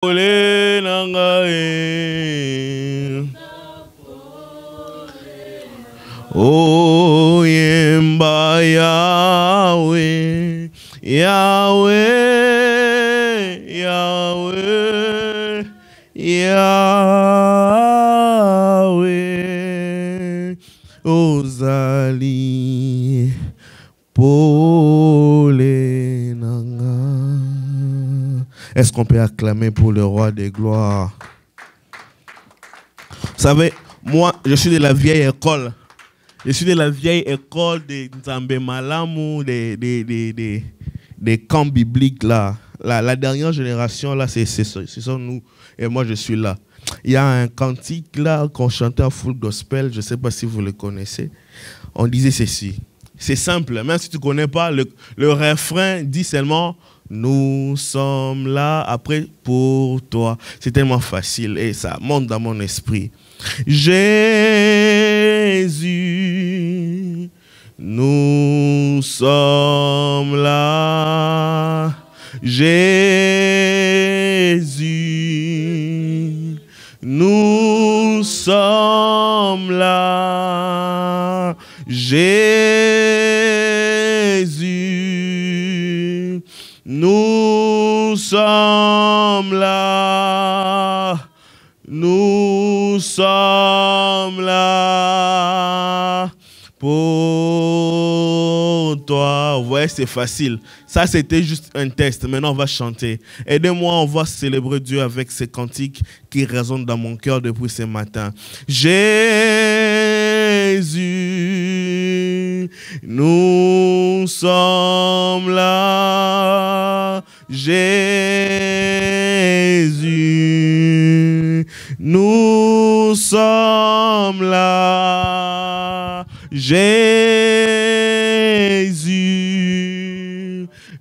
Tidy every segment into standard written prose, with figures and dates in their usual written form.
Ole nangae O yemba Yahweh Yahweh Yahweh Yahweh Ozali Pole nanga. Est-ce qu'on peut acclamer pour le roi des gloires? Vous savez, moi, je suis de la vieille école. Je suis de la vieille école des Nzambe Malamu, des camps bibliques là. La dernière génération là, ce sont nous. Et moi, je suis là. Il y a un cantique là qu'on chantait en full gospel. Je ne sais pas si vous le connaissez. On disait ceci. C'est simple. Même si tu ne connais pas, le refrain dit seulement nous sommes là après pour toi. C'est tellement facile et ça monte dans mon esprit. Jésus, nous sommes là. Jésus, nous sommes là. Jésus, nous sommes là. Nous sommes là pour toi. Vous voyez, c'est facile. Ça, c'était juste un test. Maintenant, on va chanter. Aidez-moi, on va célébrer Dieu avec ces cantiques qui résonnent dans mon cœur depuis ce matin. Jésus, nous sommes là. Jésus, nous sommes là. Jésus,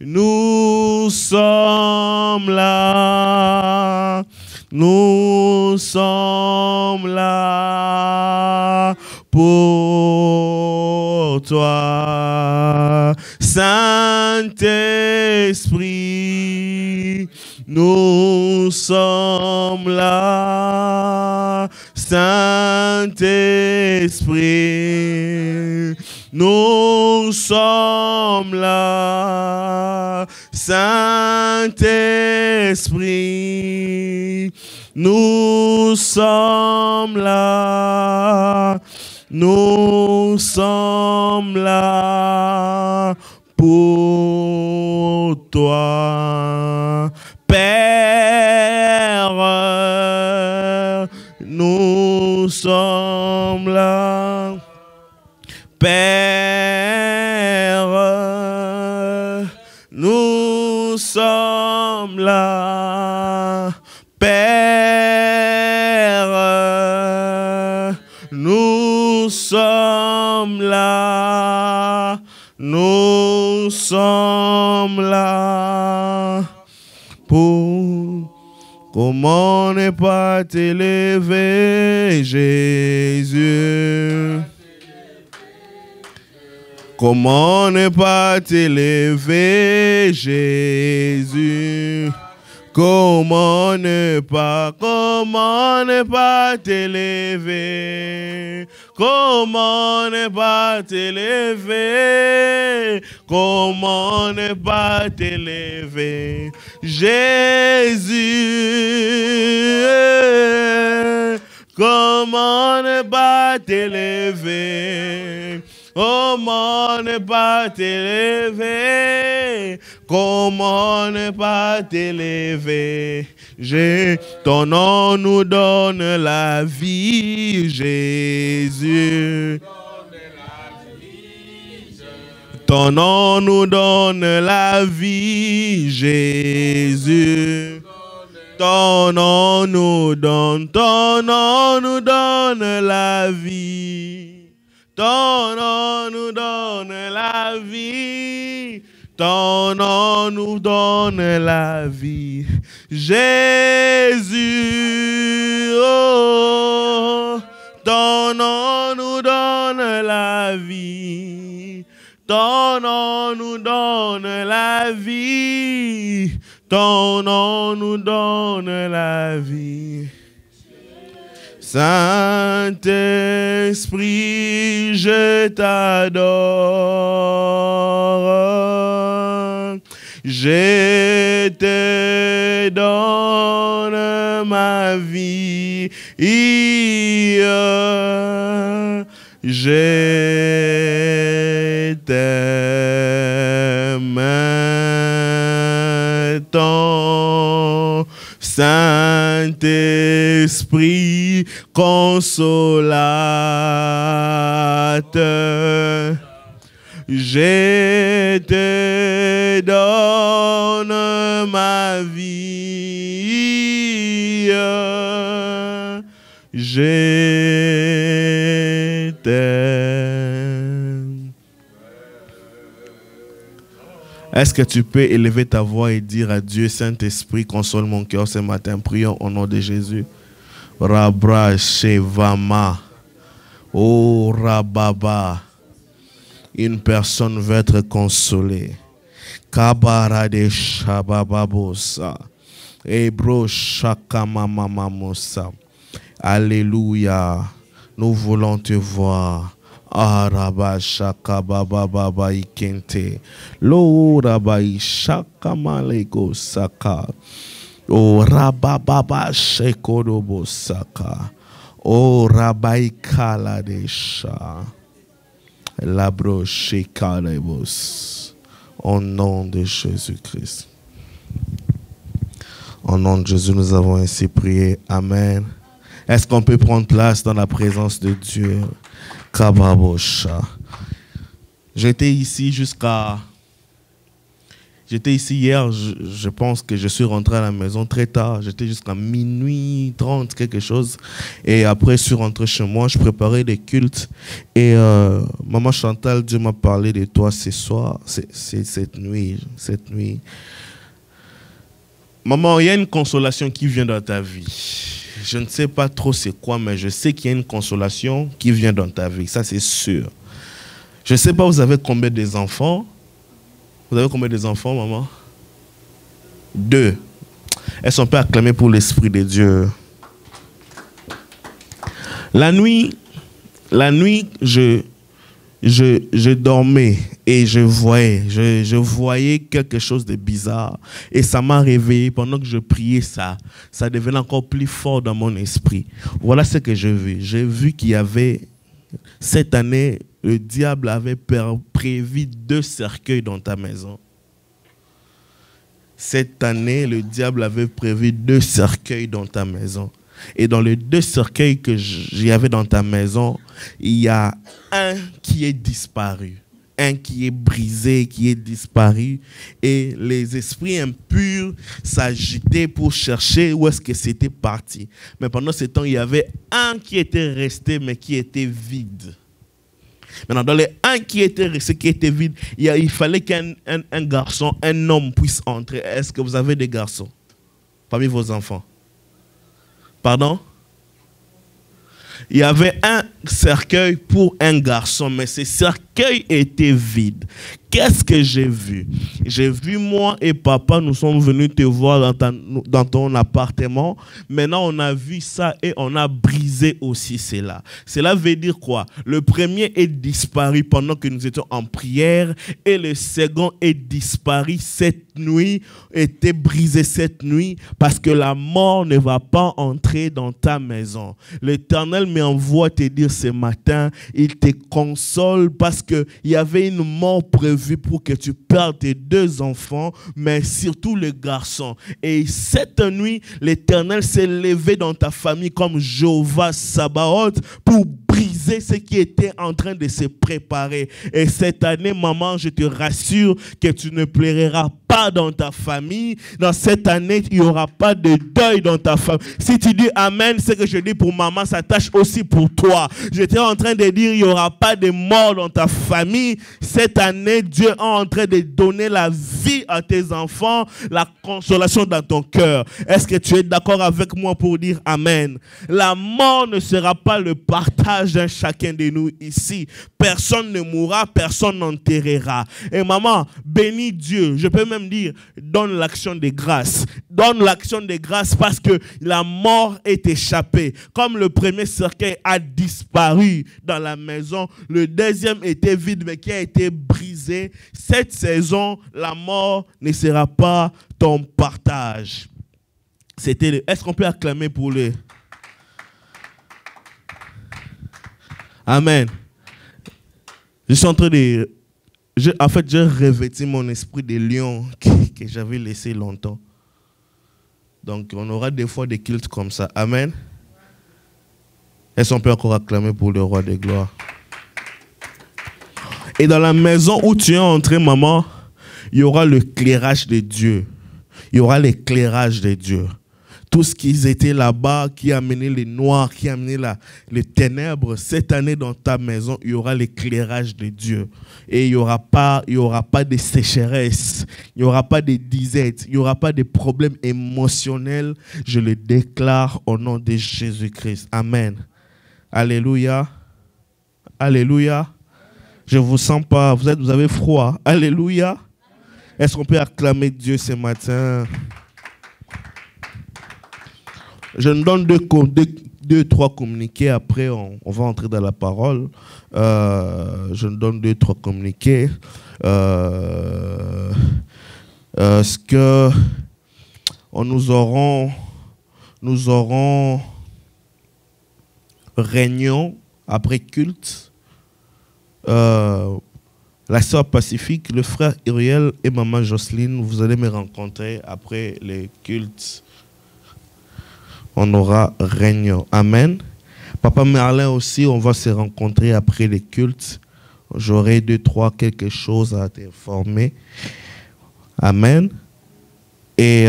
nous sommes là. Nous sommes là pour toi. Saint-Esprit, nous sommes là. Saint-Esprit, nous sommes là. Saint-Esprit, nous sommes là. Nous sommes là pour toi. Père, nous sommes là. Père, nous sommes là. Père, nous sommes là. Nous sommes là pour... Comment ne pas t'élever, Jésus? Comment ne pas t'élever, Jésus? Comment ne pas t'élever? Comment ne pas t'élever? Comment ne pas t'élever? Jésus, comment ne pas t'élever? Comment ne pas t'élever? Comment ne pas t'élever? Ton nom nous donne la vie, Jésus. Ton nom nous donne la vie, Jésus. Ton nom nous donne la vie. Ton nom nous donne la vie. Ton nom nous donne la vie. Jésus, oh, ton nom nous donne la vie. Ton nom nous donne la vie. Ton nom nous donne la vie. Saint-Esprit, je t'adore. Je te donne ma vie. Je t'aime. Ton Saint-Esprit consolateur, je te donne ma vie, je t'aime. Est-ce que tu peux élever ta voix et dire à Dieu, Saint-Esprit, console mon cœur ce matin, prions au nom de Jésus. Rabra Shevama, oh Rababa, une personne veut être consolée. Kabara de Shabababosa, Ebro Shakamamamosa. Alléluia, nous voulons te voir. Araba shaka baba baba ikente lo raba shaka malego saka o raba baba shekodobo saka o raba ikala desha labro shekalebos au nom de Jésus-Christ. Au nom de Jésus, nous avons ainsi prié. Amen. Est-ce qu'on peut prendre place dans la présence de Dieu? Kababosha. J'étais ici hier, je pense que je suis rentré à la maison très tard. J'étais jusqu'à minuit 30, quelque chose. Et après, je suis rentré chez moi, je préparais des cultes. Et maman Chantal, Dieu m'a parlé de toi ce soir, cette nuit. Maman, il y a une consolation qui vient dans ta vie. Je ne sais pas trop c'est quoi, mais je sais qu'il y a une consolation qui vient dans ta vie. Ça, c'est sûr. Je ne sais pas, vous avez combien d'enfants? Vous avez combien d'enfants, maman? 2. Elles sont pas acclamées pour l'Esprit de Dieu. La nuit, je dormais et je voyais quelque chose de bizarre. Et ça m'a réveillé. Pendant que je priais, ça devenait encore plus fort dans mon esprit. Voilà ce que j'ai vu. J'ai vu qu'il y avait, cette année, le diable avait prévu 2 cercueils dans ta maison. Cette année, le diable avait prévu 2 cercueils dans ta maison. Et dans les 2 cercueils que j'avais dans ta maison, il y a un qui est disparu. Un qui est brisé, qui est disparu. Et les esprits impurs s'agitaient pour chercher où est-ce que c'était parti. Mais pendant ce temps, il y avait un qui était resté, mais qui était vide. Maintenant, dans les un qui était resté, qui était vide, il fallait qu'un garçon, un homme puisse entrer. Est-ce que vous avez des garçons parmi vos enfants? Pardon? Il y avait un cercueil pour un garçon, mais ce cercueil était vide. Qu'est-ce que j'ai vu? J'ai vu moi et papa, nous sommes venus te voir dans ton appartement. Maintenant, on a vu ça et on a brisé aussi cela. Cela veut dire quoi? Le premier est disparu pendant que nous étions en prière et le second est disparu cette nuit, était brisé cette nuit parce que la mort ne va pas entrer dans ta maison. L'Éternel m'envoie te dire ce matin, il te console parce qu'il y avait une mort prévue pour que tu perdes tes 2 enfants, mais surtout le garçon. Et cette nuit, l'Éternel s'est levé dans ta famille comme Jéhovah Sabaoth pour briser ce qui était en train de se préparer. Et cette année, maman, je te rassure que tu ne pleureras pas dans ta famille. Dans cette année, il n'y aura pas de deuil dans ta famille. Si tu dis Amen, ce que je dis pour maman s'attache aussi pour toi. J'étais en train de dire, il n'y aura pas de mort dans ta famille. Cette année, Dieu est en train de donner la vie à tes enfants, la consolation dans ton cœur. Est-ce que tu es d'accord avec moi pour dire Amen? La mort ne sera pas le partage l'âge d'un chacun de nous ici. Personne ne mourra, personne n'enterrera. Et maman, bénis Dieu. Je peux même dire, donne l'action de grâce. Donne l'action de grâce parce que la mort est échappée. Comme le premier cercueil a disparu dans la maison, le deuxième était vide mais qui a été brisé. Cette saison, la mort ne sera pas ton partage. Est-ce qu'on peut acclamer pour lui? Amen. Je suis en train de... En fait, j'ai revêtu mon esprit de lion que j'avais laissé longtemps. Donc, on aura des fois des cultes comme ça. Amen. Est-ce qu'on peut encore acclamer pour le roi des gloires? Et dans la maison où tu es entré, maman, il y aura l'éclairage de Dieu. Il y aura l'éclairage de Dieu. Tout ce qui était là-bas, qui a amené les noirs, qui a amené les ténèbres, cette année dans ta maison, il y aura l'éclairage de Dieu. Et il n'y aura pas de sécheresse, il n'y aura pas de disette, il n'y aura pas de problèmes émotionnels. Je le déclare au nom de Jésus-Christ. Amen. Alléluia. Alléluia. Je ne vous sens pas, vous avez froid. Alléluia. Est-ce qu'on peut acclamer Dieu ce matin? Je nous donne deux, trois communiqués. Après, on va entrer dans la parole. Je nous donne 2, 3 communiqués. Ce que nous aurons réunion après culte. La sœur Pacifique, le frère Uriel et maman Jocelyne, vous allez me rencontrer après les cultes. On aura réunion. Amen. Papa Merlin aussi, on va se rencontrer après les cultes. J'aurai 2, 3 quelque chose à t'informer. Amen. Et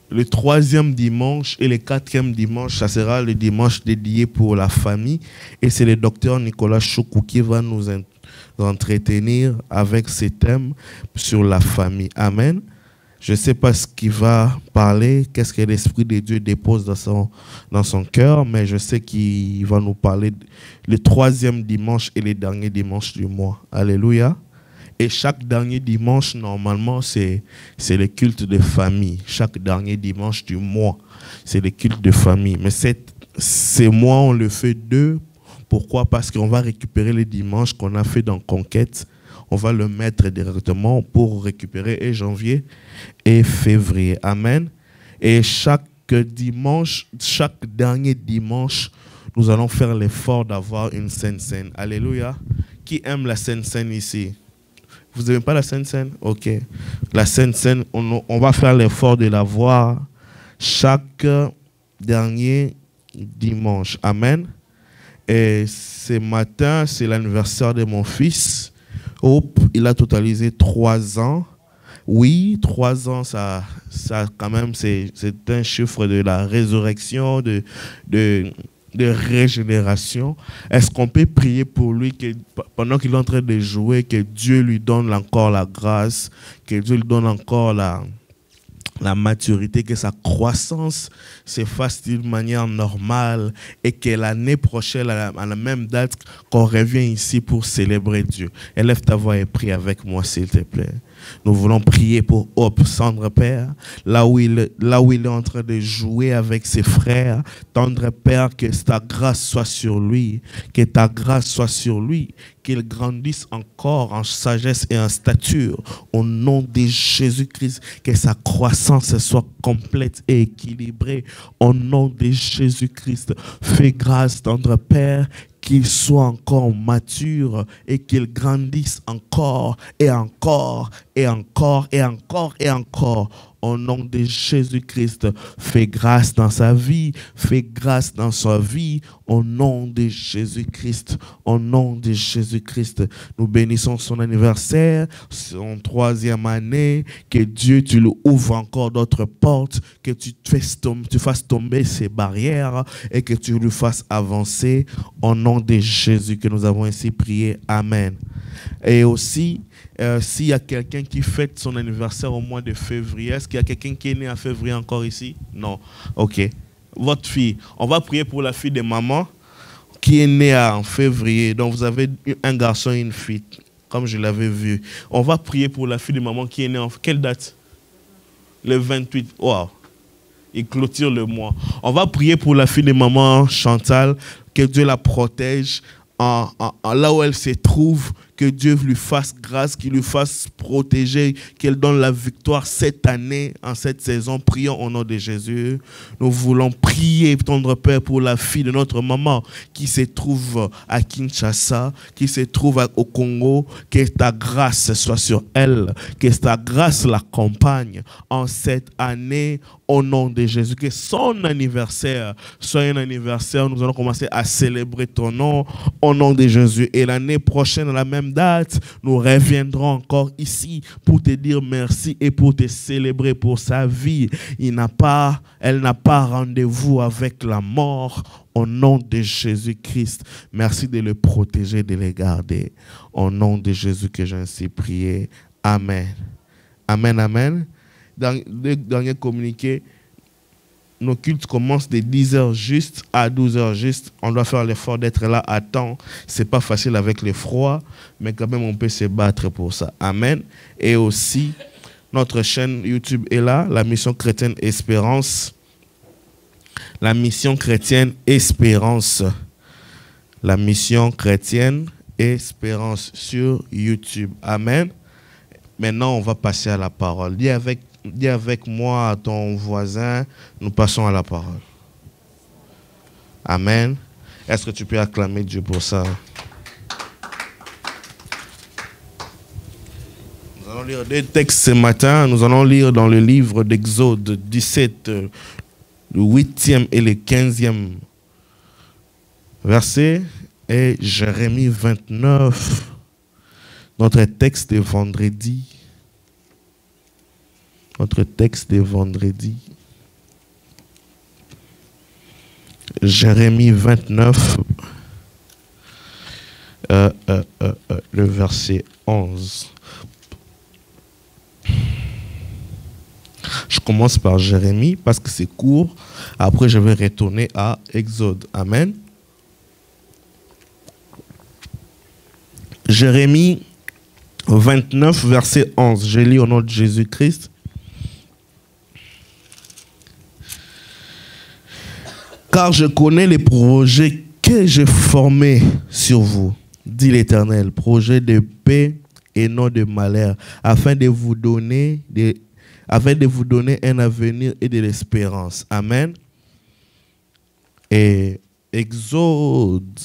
le 3e dimanche et le 4e dimanche, ça sera le dimanche dédié pour la famille. Et c'est le docteur Nicolas Choukou qui va nous entretenir avec ces thèmes sur la famille. Amen. Je ne sais pas ce qu'il va parler, qu'est-ce que l'Esprit de Dieu dépose dans son cœur, mais je sais qu'il va nous parler le 3e dimanche et le dernier dimanche du mois. Alléluia. Et chaque dernier dimanche, normalement, c'est le culte de famille. Chaque dernier dimanche du mois, c'est le culte de famille. Mais ces mois, on le fait 2. Pourquoi? Parce qu'on va récupérer les dimanches qu'on a fait dans Conquête. On va le mettre directement pour récupérer et janvier et février. Amen. Et chaque dernier dimanche, nous allons faire l'effort d'avoir une Sainte Seine. Alléluia. Qui aime la Sainte Seine ici? Vous n'aimez pas la Sainte Seine? Ok. La Sainte Seine, on va faire l'effort de l'avoir chaque dernier dimanche. Amen. Et ce matin, c'est l'anniversaire de mon fils. Hope, il a totalisé 3 ans. Oui, 3 ans, ça quand même, c'est un chiffre de la résurrection, de régénération. Est-ce qu'on peut prier pour lui que pendant qu'il est en train de jouer, que Dieu lui donne encore la grâce, que Dieu lui donne encore la maturité, que sa croissance se fasse d'une manière normale et que l'année prochaine, à la même date, qu'on revient ici pour célébrer Dieu. Élève ta voix et prie avec moi, s'il te plaît. Nous voulons prier pour Hope, Tendre Père, là où il est en train de jouer avec ses frères. Tendre Père, que ta grâce soit sur lui, que ta grâce soit sur lui, qu'il grandisse encore en sagesse et en stature. Au nom de Jésus-Christ, que sa croissance soit complète et équilibrée. Au nom de Jésus-Christ, fais grâce, Tendre Père, qu'il soit encore mature et qu'il grandisse encore et encore et encore et encore et encore. Au nom de Jésus-Christ, fais grâce dans sa vie, fais grâce dans sa vie. Au nom de Jésus-Christ, au nom de Jésus-Christ, nous bénissons son anniversaire, son 3e année. Que Dieu, tu lui ouvres encore d'autres portes, que tu fasses tomber ses barrières et que tu lui fasses avancer. Au nom de Jésus que nous avons ainsi prié. Amen. Et aussi, s'il y a quelqu'un qui fête son anniversaire au mois de février, est-ce qu'il y a quelqu'un qui est né en février encore ici? Non. Ok. votre fille. On va prier pour la fille de maman qui est née en février. Donc vous avez un garçon et une fille, comme je l'avais vu. On va prier pour la fille de maman qui est née en... Quelle date? Le 28. Wow. Il clôture le mois. On va prier pour la fille de maman Chantal, que Dieu la protège là où elle se trouve, que Dieu lui fasse grâce, qu'il lui fasse protéger, qu'elle donne la victoire cette année, en cette saison. Prions au nom de Jésus. Nous voulons prier, tendre Père, pour la fille de notre maman qui se trouve à Kinshasa, qui se trouve au Congo. Que ta grâce soit sur elle, que ta grâce l'accompagne en cette année au nom de Jésus. Que son anniversaire soit un anniversaire. Nous allons commencer à célébrer ton nom au nom de Jésus. Et l'année prochaine, à la même date, nous reviendrons encore ici pour te dire merci et pour te célébrer pour sa vie. Elle n'a pas rendez-vous avec la mort. Au nom de Jésus-Christ, merci de le protéger, de le garder. Au nom de Jésus que j'ai ainsi prié. Amen. Amen, amen. Dernier communiqué. Nos cultes commencent de 10h juste à 12h juste. On doit faire l'effort d'être là à temps. Ce n'est pas facile avec le froid, mais quand même on peut se battre pour ça. Amen. Et aussi, notre chaîne YouTube est là, la mission chrétienne Espérance. La mission chrétienne Espérance. La mission chrétienne Espérance sur YouTube. Amen. Maintenant, on va passer à la parole. Dis avec moi à ton voisin, nous passons à la parole. Amen. Est-ce que tu peux acclamer Dieu pour ça? Nous allons lire des textes ce matin. Nous allons lire dans le livre d'Exode 17, le 8e et le 15e verset, et Jérémie 29, notre texte de vendredi. Notre texte de vendredi. Jérémie 29, le verset 11. Je commence par Jérémie parce que c'est court. Après, je vais retourner à Exode. Amen. Jérémie 29, verset 11. Je lis au nom de Jésus-Christ. Car je connais les projets que j'ai formés sur vous, dit l'Éternel, projets de paix et non de malheur, afin de vous donner un avenir et de l'espérance. Amen. Et Exode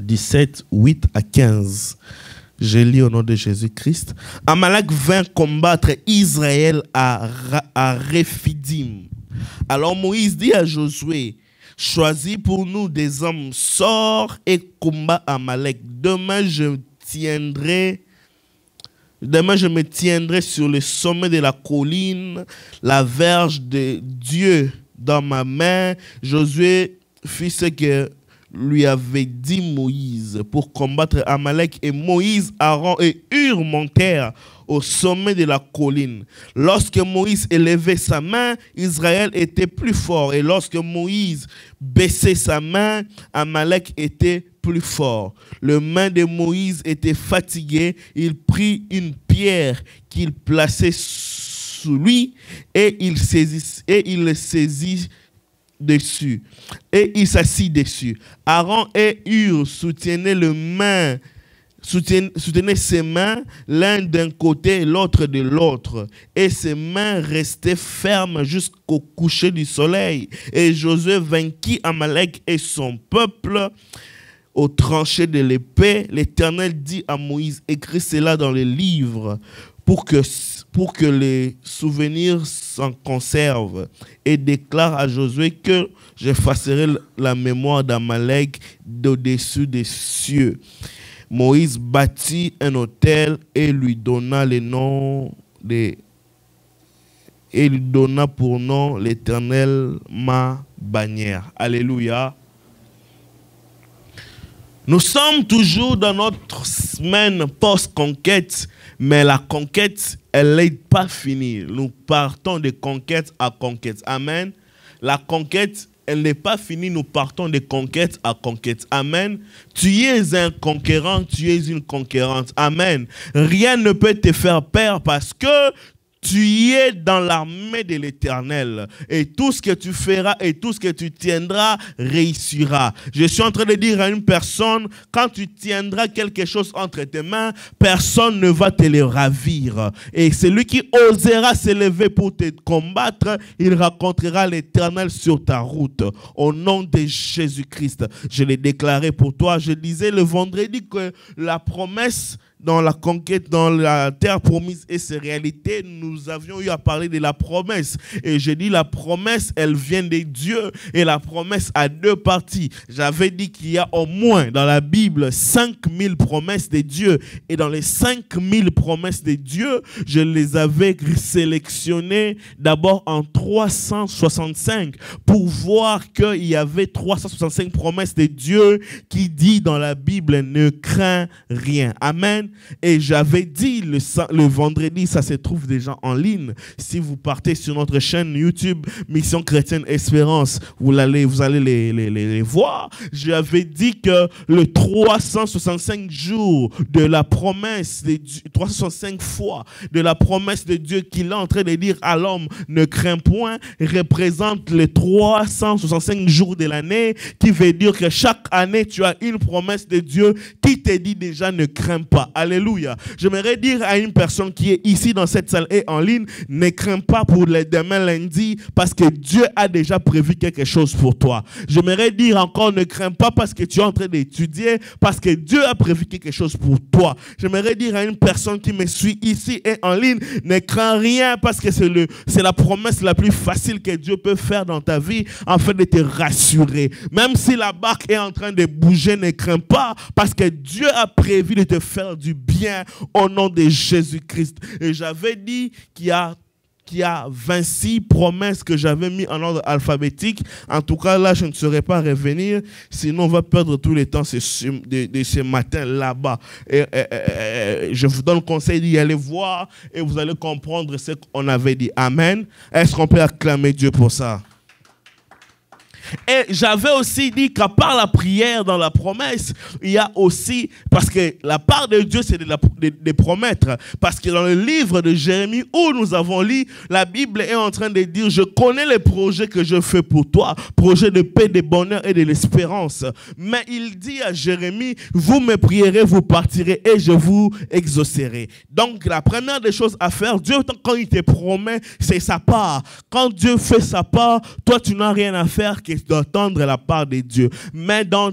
17, 8 à 15. Je lis au nom de Jésus-Christ. Amalek vint combattre Israël à Rephidim. Alors Moïse dit à Josué, choisis pour nous des hommes, sors et combat Amalek. Demain je me tiendrai sur le sommet de la colline, la verge de Dieu dans ma main. Josué fit ce que lui avait dit Moïse pour combattre Amalek, et Moïse, Aaron et Hur montèrent au sommet de la colline. Lorsque Moïse élevait sa main, Israël était plus fort, et lorsque Moïse baissait sa main, Amalek était plus fort. Le main de Moïse était fatigué. Il prit une pierre qu'il plaçait sous lui et il le saisit dessus. Et il s'assit dessus. Aaron et Hur soutenaient ses mains l'un d'un côté et l'autre de l'autre. Et ses mains restaient fermes jusqu'au coucher du soleil. Et Josué vainquit Amalek et son peuple au tranché de l'épée. L'Éternel dit à Moïse, écris cela dans les livres pour que les souvenirs s'en conservent, et déclare à Josué que j'effacerai la mémoire d'Amalek d'au-dessus des cieux. Moïse bâtit un autel et lui donna pour nom l'Éternel ma bannière. Alléluia. Nous sommes toujours dans notre semaine post-conquête, mais la conquête, elle n'est pas finie. Nous partons de conquête à conquête. Amen. la conquête, elle n'est pas finie, nous partons de conquête à conquête. Amen. Tu es un conquérant, tu es une conquérante. Amen. Rien ne peut te faire peur parce que tu es dans l'armée de l'Éternel et tout ce que tu feras et tout ce que tu tiendras réussira. Je suis en train de dire à une personne, quand tu tiendras quelque chose entre tes mains, personne ne va te le ravir. Et celui qui osera s'élever pour te combattre, il rencontrera l'Éternel sur ta route. Au nom de Jésus-Christ, je l'ai déclaré pour toi. Je disais le vendredi que la promesse dans la conquête, dans la terre promise et ses réalités, nous avions eu à parler de la promesse. Et j'ai dit la promesse, elle vient de Dieu. Et la promesse a deux parties. J'avais dit qu'il y a au moins dans la Bible 5000 promesses de Dieu. Et dans les 5000 promesses de Dieu, je les avais sélectionnées d'abord en 365 pour voir qu'il y avait 365 promesses de Dieu qui dit dans la Bible, ne crains rien. Amen. Et j'avais dit le vendredi, ça se trouve déjà en ligne. Si vous partez sur notre chaîne YouTube Mission Chrétienne Espérance, vous allez les voir. J'avais dit que le 365 jours de la promesse, 365 fois de la promesse de Dieu qu'il est en train de dire à l'homme, ne crains point, représente les 365 jours de l'année, qui veut dire que chaque année, tu as une promesse de Dieu qui te dit déjà, ne crains pas. Alléluia. J'aimerais dire à une personne qui est ici dans cette salle et en ligne, ne crains pas pour le demain lundi parce que Dieu a déjà prévu quelque chose pour toi. J'aimerais dire encore, ne crains pas parce que tu es en train d'étudier, parce que Dieu a prévu quelque chose pour toi. J'aimerais dire à une personne qui me suit ici et en ligne, ne crains rien parce que c'est la promesse la plus facile que Dieu peut faire dans ta vie afin de te rassurer. Même si la barque est en train de bouger, ne crains pas parce que Dieu a prévu de te faire du bien au nom de Jésus-Christ. Et j'avais dit qu'il y a 26 promesses que j'avais mis en ordre alphabétique. En tout cas, là, je ne saurais pas revenir. Sinon, on va perdre tout le temps de ce matin là-bas. Je vous donne le conseil d'y aller voir et vous allez comprendre ce qu'on avait dit. Amen. Est-ce qu'on peut acclamer Dieu pour ça? Et j'avais aussi dit qu'à part la prière dans la promesse, il y a aussi, parce que la part de Dieu, c'est de promettre. Parce que dans le livre de Jérémie, où nous avons lu, la Bible est en train de dire, je connais les projets que je fais pour toi, projets de paix, de bonheur et de l'espérance. Mais il dit à Jérémie, vous me prierez, vous partirez et je vous exaucerai. Donc la première des choses à faire, Dieu, quand il te promet, c'est sa part. Quand Dieu fait sa part, toi tu n'as rien à faire que d'entendre la part de Dieu. Mais dans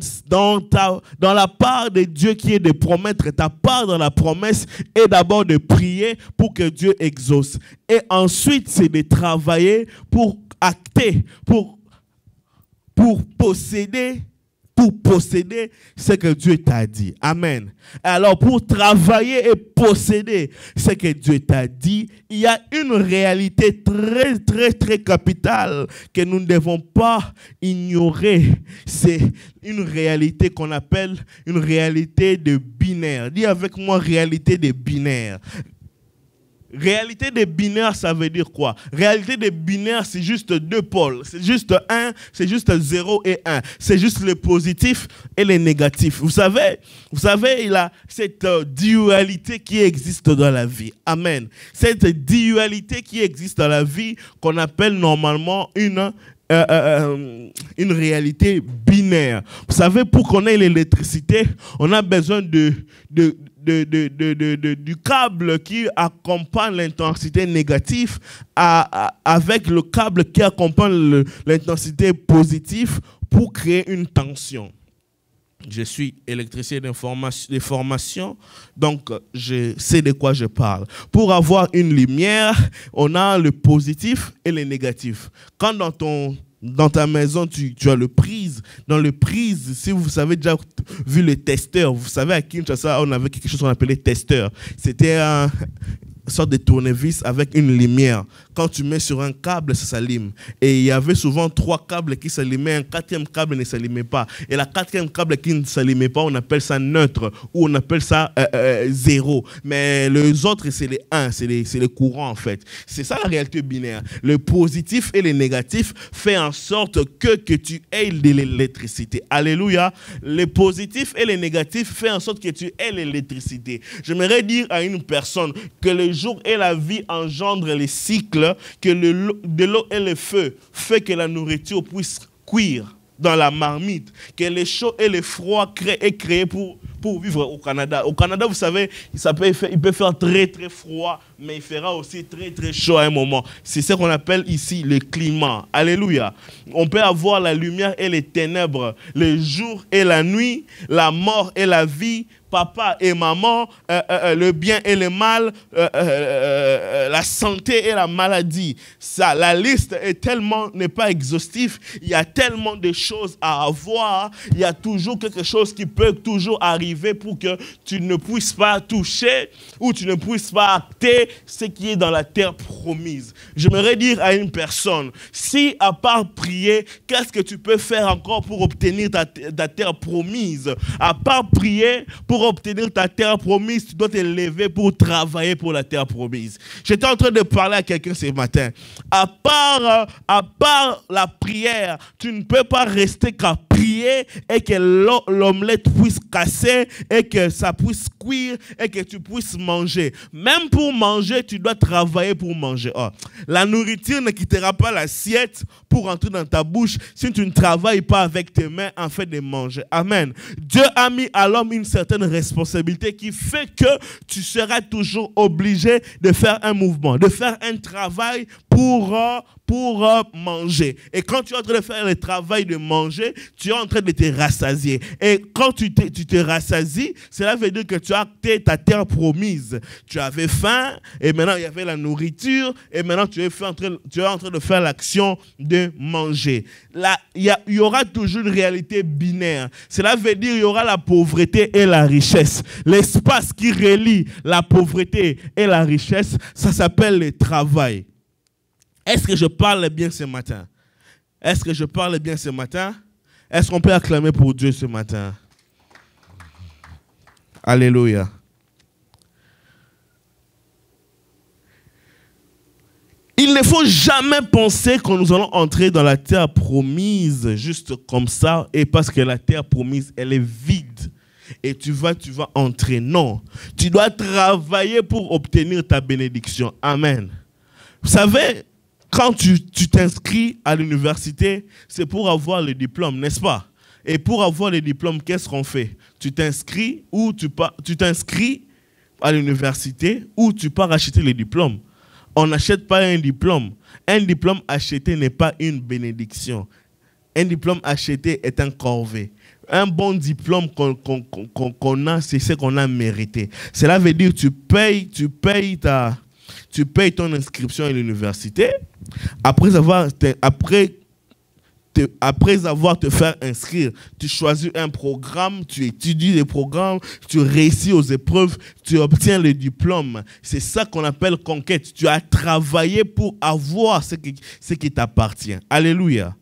la part de Dieu qui est de promettre, ta part dans la promesse est d'abord de prier pour que Dieu exauce. Et ensuite, c'est de travailler pour acter, pour posséder ce que Dieu t'a dit. Amen. Alors, pour travailler et posséder ce que Dieu t'a dit, il y a une réalité très, très, très capitale que nous ne devons pas ignorer. C'est une réalité qu'on appelle une réalité de binaire. Dis avec moi, réalité de binaire. Réalité des binaires, ça veut dire quoi? Réalité des binaires, c'est juste deux pôles. C'est juste 1, c'est juste 0 et 1. C'est juste le positif et le négatif. Vous savez, il y a cette dualité qui existe dans la vie. Amen. Cette dualité qui existe dans la vie qu'on appelle normalement une réalité binaire. Vous savez, pour qu'on ait l'électricité, on a besoin du câble qui accompagne l'intensité négative avec le câble qui accompagne l'intensité positive pour créer une tension. Je suis électricien de formation, donc je sais de quoi je parle. Pour avoir une lumière, on a le positif et le négatif. Quand dans ta maison, tu as le prise. Dans le prise, si vous avez déjà vu le testeur, vous savez à Kinshasa, on avait quelque chose qu'on appelait testeur. C'était une sorte de tournevis avec une lumière. Quand tu mets sur un câble, ça s'allume. Et il y avait souvent 3 câbles qui s'allumaient, un 4e câble ne s'allumait pas. Et la 4e câble qui ne s'allumait pas, on appelle ça neutre ou on appelle ça 0. Mais les autres, c'est les 1, c'est les courants en fait. C'est ça la réalité binaire. Le positif et le négatif fait en sorte que tu aies de l'électricité. Alléluia. Le positif et le négatif fait en sorte que tu aies l'électricité. J'aimerais dire à une personne que le jour et la vie engendrent les cycles, que de l'eau et le feu fait que la nourriture puisse cuire dans la marmite, que le chaud et le froid est créé pour vivre au Canada. Au Canada, vous savez, il peut faire très très froid, mais il fera aussi très très chaud à un moment. C'est ce qu'on appelle ici le climat. Alléluia. On peut avoir la lumière et les ténèbres, le jour et la nuit, la mort et la vie, papa et maman, le bien et le mal, la santé et la maladie. Ça, la liste n'est pas exhaustive. Il y a tellement de choses à avoir. Il y a toujours quelque chose qui peut toujours arriver pour que tu ne puisses pas toucher ou tu ne puisses pas acter ce qui est dans la terre promise. J'aimerais dire à une personne, si à part prier, qu'est-ce que tu peux faire encore pour obtenir ta terre promise? À part prier, pour obtenir ta terre promise, tu dois te lever pour travailler pour la terre promise. J'étais en train de parler à quelqu'un ce matin. À part la prière, tu ne peux pas rester qu'à prier et que l'omelette puisse casser et que ça puisse cuire et que tu puisses manger. Même pour manger, tu dois travailler pour manger. Oh, la nourriture ne quittera pas l'assiette pour entrer dans ta bouche si tu ne travailles pas avec tes mains en fait de manger. Amen. Dieu a mis à l'homme une certaine responsabilité qui fait que tu seras toujours obligé de faire un mouvement, de faire un travail pour manger. Et quand tu es en train de faire le travail de manger, tu es en train de te rassasier. Et quand tu te rassasies, cela veut dire que tu as acté ta terre promise. Tu avais faim et maintenant il y avait la nourriture et maintenant tu es en train de faire l'action de manger. Là, il y aura toujours une réalité binaire. Cela veut dire qu'il y aura la pauvreté et la richesse. L'espace qui relie la pauvreté et la richesse, ça s'appelle le travail. Est-ce que je parle bien ce matin? Est-ce que je parle bien ce matin? Est-ce qu'on peut acclamer pour Dieu ce matin? Alléluia. Il ne faut jamais penser que nous allons entrer dans la terre promise juste comme ça et parce que la terre promise, elle est vide. Et tu vas entrer. Non. Tu dois travailler pour obtenir ta bénédiction. Amen. Vous savez, quand tu t'inscris à l'université, c'est pour avoir le diplôme, n'est-ce pas? Et pour avoir le diplôme, qu'est-ce qu'on fait? Tu t'inscris à l'université ou tu pars acheter le diplôme. On n'achète pas un diplôme. Un diplôme acheté n'est pas une bénédiction. Un diplôme acheté est un corvée. Un bon diplôme qu'on a, c'est ce qu'on a mérité. Cela veut dire que tu payes ton inscription à l'université. Après avoir te fait inscrire, tu choisis un programme, tu étudies les programmes, tu réussis aux épreuves, tu obtiens le diplôme. C'est ça qu'on appelle conquête. Tu as travaillé pour avoir ce qui t'appartient. Alléluia.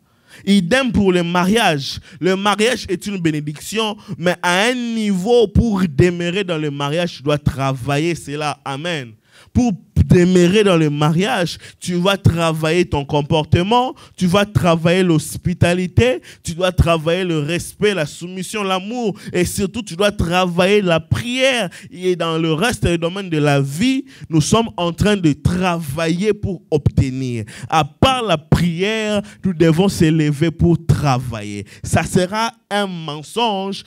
Idem pour le mariage. Le mariage est une bénédiction, mais à un niveau, pour demeurer dans le mariage, tu dois travailler cela. Amen. Pour demeurer dans le mariage, tu vas travailler ton comportement, tu vas travailler l'hospitalité, tu dois travailler le respect, la soumission, l'amour et surtout tu dois travailler la prière. Et dans le reste des domaines de la vie, nous sommes en train de travailler pour obtenir. À part la prière, nous devons s'élever pour travailler. Ça sera un mensonge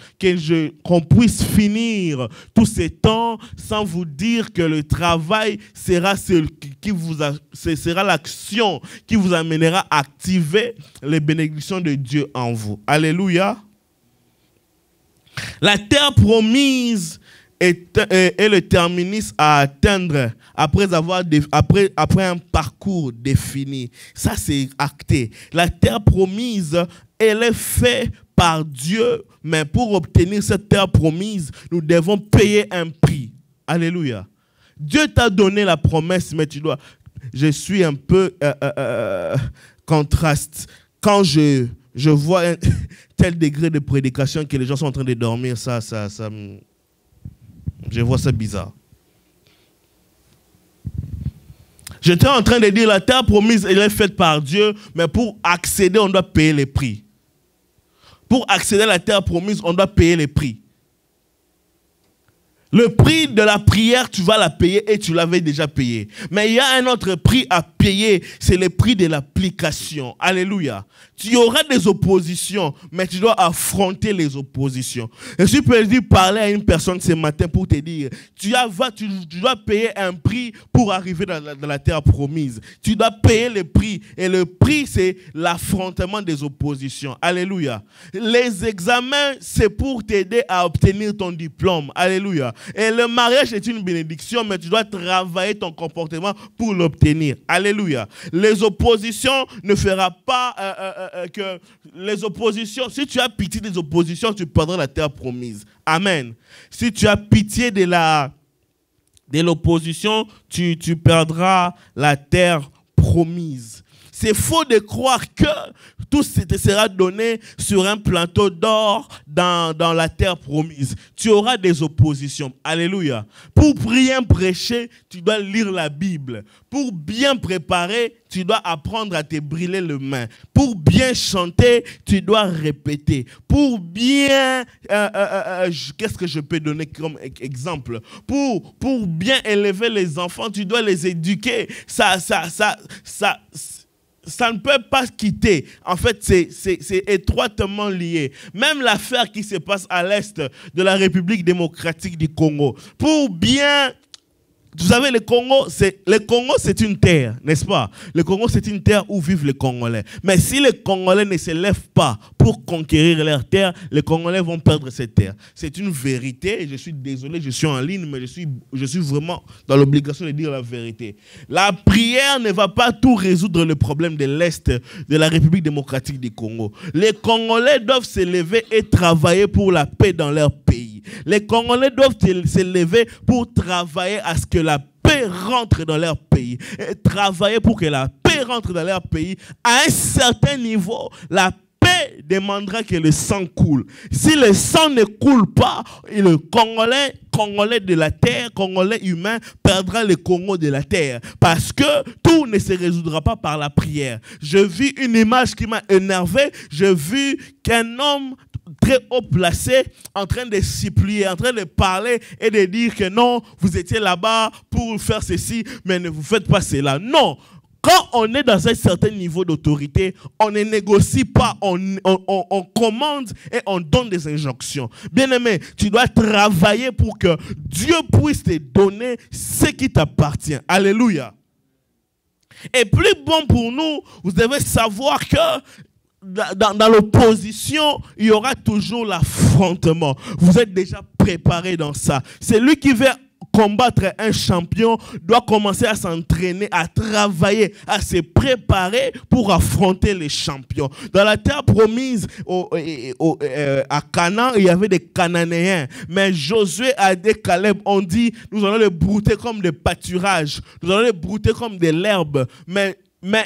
qu'on puisse finir tous ces temps sans vous dire que le travail sera sera l'action qui vous amènera à activer les bénédictions de Dieu en vous. Alléluia. La terre promise est le terminus à atteindre après un parcours défini. Ça, c'est acté. La terre promise, elle est faite par Dieu, mais pour obtenir cette terre promise, nous devons payer un prix. Alléluia. Dieu t'a donné la promesse, mais tu dois... je suis un peu contraste. Quand je vois un tel degré de prédication que les gens sont en train de dormir, je vois ça bizarre. J'étais en train de dire la terre promise, elle est faite par Dieu, mais pour accéder, on doit payer les prix. Pour accéder à la terre promise, on doit payer les prix. Le prix de la prière, tu vas la payer et tu l'avais déjà payé. Mais il y a un autre prix à payer, c'est le prix de l'application. Alléluia. Tu auras des oppositions, mais tu dois affronter les oppositions. Et je peux dire, parler à une personne ce matin pour te dire, tu dois payer un prix pour arriver dans la terre promise. Tu dois payer le prix. Et le prix, c'est l'affrontement des oppositions. Alléluia. Les examens, c'est pour t'aider à obtenir ton diplôme. Alléluia. Et le mariage est une bénédiction, mais tu dois travailler ton comportement pour l'obtenir. Alléluia. Les oppositions ne feront pas que les oppositions, si tu as pitié des oppositions, tu perdras la terre promise. Amen. Si tu as pitié de l'opposition, tu perdras la terre promise. C'est faux de croire que tout te sera donné sur un plateau d'or dans la terre promise. Tu auras des oppositions. Alléluia. Pour bien prêcher, tu dois lire la Bible. Pour bien préparer, tu dois apprendre à te brûler les mains. Pour bien chanter, tu dois répéter. Pour bien... qu'est-ce que je peux donner comme exemple? Pour bien élever les enfants, tu dois les éduquer. Ça ne peut pas quitter. En fait, c'est étroitement lié. Même l'affaire qui se passe à l'est de la République démocratique du Congo. Pour bien... Vous savez, le Congo, c'est une terre, n'est-ce pas? Le Congo, c'est une terre où vivent les Congolais. Mais si les Congolais ne se lèvent pas pour conquérir leur terre, les Congolais vont perdre cette terre. C'est une vérité. Je suis désolé, je suis en ligne, mais je suis vraiment dans l'obligation de dire la vérité. La prière ne va pas tout résoudre le problème de l'Est de la République démocratique du Congo. Les Congolais doivent se lever et travailler pour la paix dans leur pays. Les Congolais doivent se lever pour travailler à ce que la paix rentre dans leur pays. Et travailler pour que la paix rentre dans leur pays. À un certain niveau, la paix demandera que le sang coule. Si le sang ne coule pas, le Congolais de la terre, Congolais humain, perdra le Congo de la terre. Parce que tout ne se résoudra pas par la prière. Je vis une image qui m'a énervé. Je vis qu'un homme très haut placé, en train de supplier, en train de parler et de dire que non, vous étiez là-bas pour faire ceci, mais ne vous faites pas cela. Non, quand on est dans un certain niveau d'autorité, on ne négocie pas, on commande et on donne des injonctions. Bien-aimé, tu dois travailler pour que Dieu puisse te donner ce qui t'appartient. Alléluia. Et plus bon pour nous, vous devez savoir que dans l'opposition, il y aura toujours l'affrontement. Vous êtes déjà préparé dans ça. Celui qui veut combattre un champion doit commencer à s'entraîner, à travailler, à se préparer pour affronter les champions. Dans la terre promise à Canaan, il y avait des Cananéens. Mais Josué a dit, Caleb, on dit, nous allons les brouter comme des pâturages. Nous allons les brouter comme de l'herbe. Mais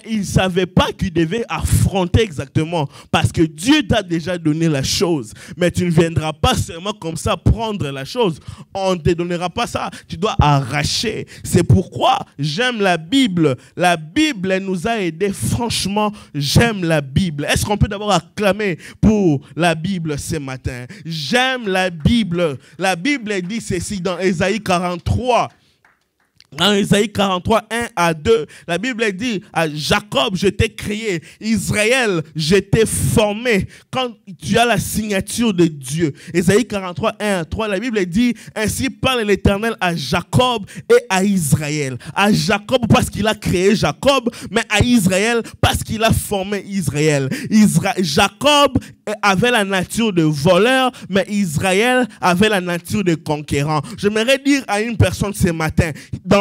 il ne savait pas qu'il devait affronter exactement. Parce que Dieu t'a déjà donné la chose. Mais tu ne viendras pas seulement comme ça prendre la chose. On ne te donnera pas ça. Tu dois arracher. C'est pourquoi j'aime la Bible. La Bible, elle nous a aidés. Franchement, j'aime la Bible. Est-ce qu'on peut d'abord acclamer pour la Bible ce matin? J'aime la Bible. La Bible dit ceci dans Ésaïe 43. Dans Ésaïe 43, 1 à 2, la Bible dit à Jacob, je t'ai créé. Israël, je t'ai formé. Quand tu as la signature de Dieu. Ésaïe 43, 1 à 3, la Bible dit, ainsi parle l'Éternel à Jacob et à Israël. À Jacob parce qu'il a créé Jacob, mais à Israël parce qu'il a formé Israël. Jacob avait la nature de voleur, mais Israël avait la nature de conquérant. J'aimerais dire à une personne ce matin,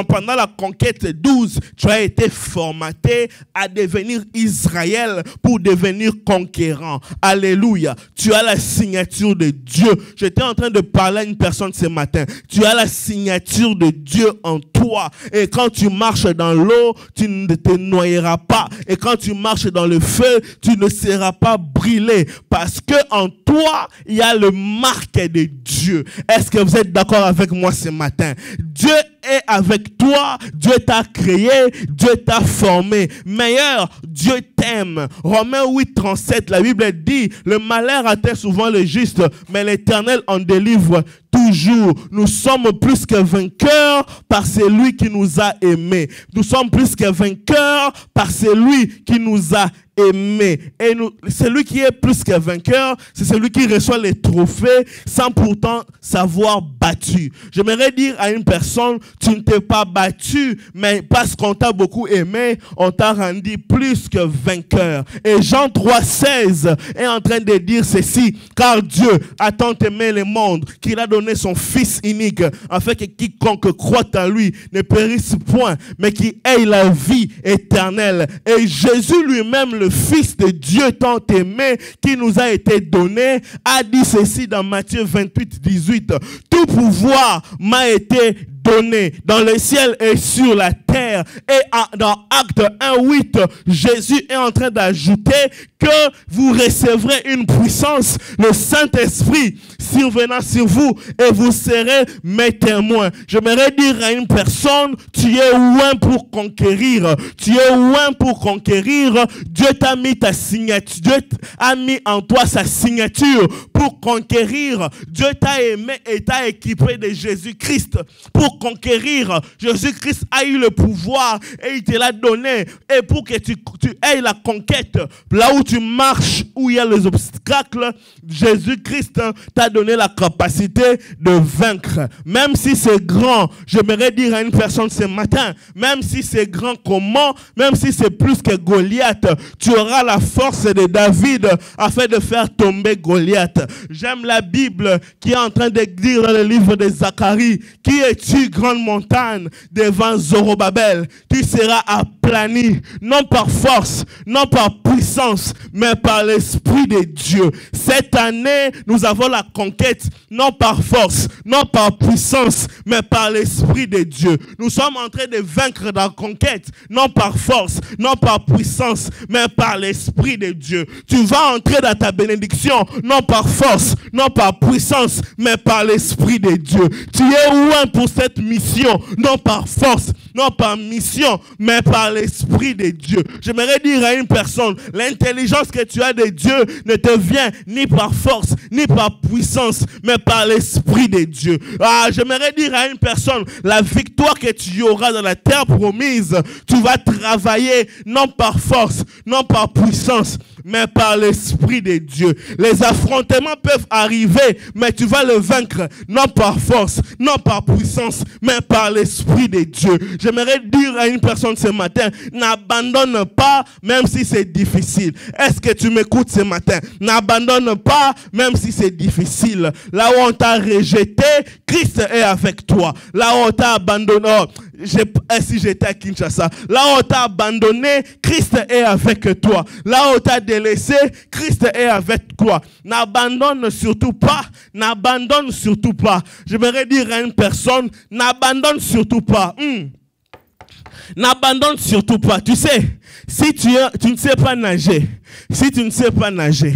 pendant la conquête 12, tu as été formaté à devenir Israël pour devenir conquérant. Alléluia. Tu as la signature de Dieu. J'étais en train de parler à une personne ce matin. Tu as la signature de Dieu en toi. Et quand tu marches dans l'eau, tu ne te noyeras pas. Et quand tu marches dans le feu, tu ne seras pas brûlé. Parce que en toi, il y a le marque de Dieu. Est-ce que vous êtes d'accord avec moi ce matin? Dieu est avec toi. Dieu t'a créé. Dieu t'a formé. Meilleur, Dieu t'aime. Romains 8, 37, la Bible dit, le malheur atteint souvent le juste, mais l'Éternel en délivre toujours. Nous sommes plus que vainqueurs par celui qui nous a aimés. Nous sommes plus que vainqueurs par celui qui nous a aimés. Et celui qui est plus que vainqueur, c'est celui qui reçoit les trophées sans pourtant s'avoir battu. J'aimerais dire à une personne, tu ne t'es pas battu, mais parce qu'on t'a beaucoup aimé, on t'a rendu plus que vainqueur. Et Jean 3, 16 est en train de dire ceci, car Dieu a tant aimé le monde qu'il a donné son Fils unique, afin que quiconque croit en lui ne périsse point, mais qu'il ait la vie éternelle. Et Jésus lui-même, le Fils de Dieu tant aimé, qui nous a été donné, a dit ceci dans Matthieu 28, 18. Tout pouvoir m'a été donné dans le ciel et sur la terre. Et dans Acte 1, 8, Jésus est en train d'ajouter que vous recevrez une puissance, le Saint-Esprit survenant sur vous, et vous serez mes témoins. J'aimerais dire à une personne, tu es loin pour conquérir. Tu es loin pour conquérir. Dieu t'a mis ta signature. Dieu a mis en toi sa signature pour conquérir. Dieu t'a aimé et t'a équipé de Jésus-Christ pour conquérir. Jésus-Christ a eu le pouvoir et il te l'a donné. Et pour que tu aies la conquête, là où tu marches, où il y a les obstacles, Jésus-Christ t'a donné la capacité de vaincre. Même si c'est grand, j'aimerais dire à une personne ce matin, même si c'est grand comment, même si c'est plus que Goliath, tu auras la force de David afin de faire tomber Goliath. J'aime la Bible qui est en train de dire dans le livre de Zacharie, qui es-tu, grande montagne, devant Zorobabel? Tu seras aplani, non par force, non par puissance, mais par l'Esprit de Dieu. Cette année, nous avons la conquête, non par force, non par puissance, mais par l'Esprit de Dieu. Nous sommes en train de vaincre dans la conquête, non par force, non par puissance, mais par l'Esprit de Dieu. Tu vas entrer dans ta bénédiction, non par force, non par puissance, mais par l'Esprit de Dieu. Tu es loin pour cette mission, non par force, non par mission, mais par l'Esprit de Dieu. J'aimerais dire à une personne, l'intelligence que tu as de Dieu ne te vient ni par force, ni par puissance, mais par l'Esprit de Dieu. J'aimerais dire à une personne, la victoire que tu auras dans la terre promise, tu vas travailler non par force, non par puissance, mais par l'Esprit de Dieu. Les affrontements peuvent arriver, mais tu vas le vaincre, non par force, non par puissance, mais par l'Esprit de Dieu. J'aimerais dire à une personne ce matin, n'abandonne pas, même si c'est difficile. Est-ce que tu m'écoutes ce matin? N'abandonne pas, même si c'est difficile. Là où on t'a rejeté, Christ est avec toi. Là où on t'a abandonné, si j'étais à Kinshasa, là où on t'a abandonné, Christ est avec toi. Là où on t'a délaissé, Christ est avec toi. N'abandonne surtout pas, n'abandonne surtout pas. J'aimerais dire à une personne, n'abandonne surtout pas. N'abandonne surtout pas. Tu sais, si tu ne sais pas nager, si tu ne sais pas nager,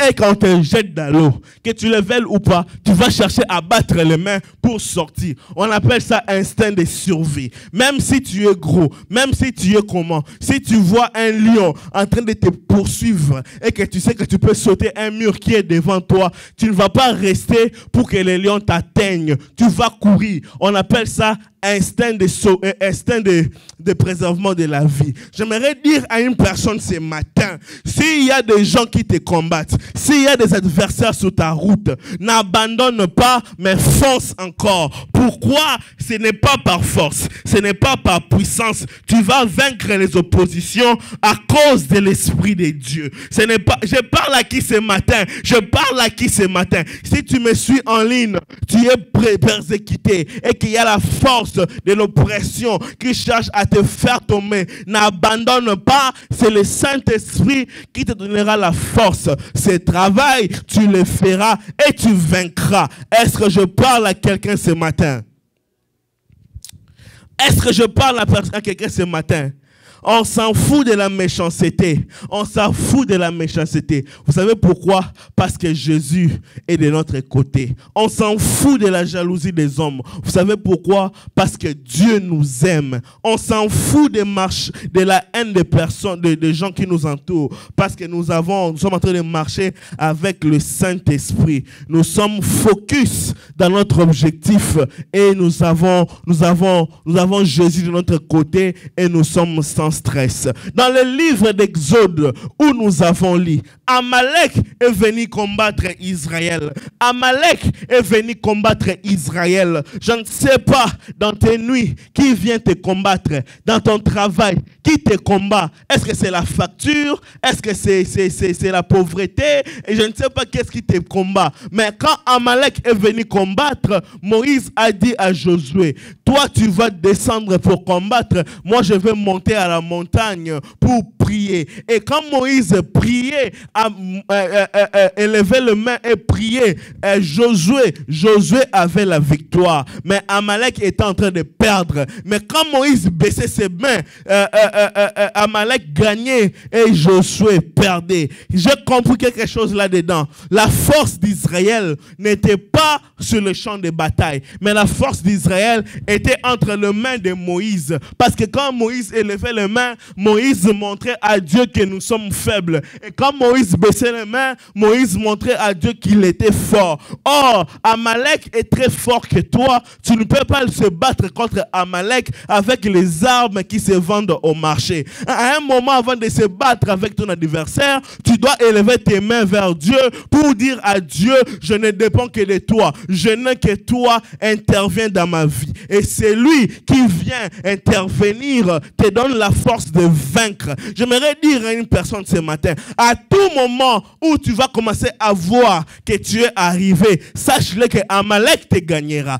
et quand on te jette dans l'eau, que tu le veuilles ou pas, tu vas chercher à battre les mains pour sortir. On appelle ça instinct de survie. Même si tu es gros, même si tu es comment, si tu vois un lion en train de te poursuivre et que tu sais que tu peux sauter un mur qui est devant toi, tu ne vas pas rester pour que les lions t'atteignent. Tu vas courir. On appelle ça instinct de préservement de la vie. J'aimerais dire à une personne ce matin, s'il y a des gens qui te combattent, s'il y a des adversaires sur ta route, n'abandonne pas, mais fonce encore. Pourquoi? Ce n'est pas par force, ce n'est pas par puissance. Tu vas vaincre les oppositions à cause de l'Esprit de Dieu. Ce n'est pas, je parle à qui ce matin? Je parle à qui ce matin? Si tu me suis en ligne, tu es persécuté et qu'il y a la force de l'oppression qui cherche à te faire tomber, n'abandonne pas. C'est le Saint-Esprit qui te donnera la force. Ce travail, tu le feras et tu vaincras. Est-ce que je parle à quelqu'un ce matin? Est-ce que je parle à quelqu'un ce matin? On s'en fout de la méchanceté. On s'en fout de la méchanceté. Vous savez pourquoi? Parce que Jésus est de notre côté. On s'en fout de la jalousie des hommes. Vous savez pourquoi? Parce que Dieu nous aime. On s'en fout de la haine des personnes, des gens qui nous entourent. Parce que nous sommes en train de marcher avec le Saint-Esprit. Nous sommes focus dans notre objectif et nous avons Jésus de notre côté et nous sommes sans stress. Dans le livre d'Exode où nous avons lu, Amalek est venu combattre Israël. Amalek est venu combattre Israël. Je ne sais pas dans tes nuits qui vient te combattre, dans ton travail, qui te combat. Est-ce que c'est la facture? Est-ce que c'est la pauvreté? Et je ne sais pas qu'est-ce qui te combat. Mais quand Amalek est venu combattre, Moïse a dit à Josué, toi tu vas descendre pour combattre, moi je vais monter à la montagne pour prier. Et quand Moïse priait, élevait les mains et priait, Josué avait la victoire. Mais Amalek était en train de perdre. Mais quand Moïse baissait ses mains, Amalek gagnait et Josué perdait. J'ai compris quelque chose là-dedans. La force d'Israël n'était pas sur le champ de bataille, mais la force d'Israël était entre les mains de Moïse. Parce que quand Moïse élevait les mains, Moïse montrait à Dieu que nous sommes faibles. Et quand Moïse baissait les mains, Moïse montrait à Dieu qu'il était fort. Or, Amalek est très fort que toi. Tu ne peux pas se battre contre Amalek avec les armes qui se vendent au marché. À un moment, avant de se battre avec ton adversaire, tu dois élever tes mains vers Dieu pour dire à Dieu, je ne dépends que de toi. Je n'ai que toi, interviens dans ma vie. Et c'est lui qui vient intervenir, te donne la force de vaincre. J'aimerais dire à une personne ce matin, à tout moment où tu vas commencer à voir que tu es arrivé, sache-le que Amalek te gagnera.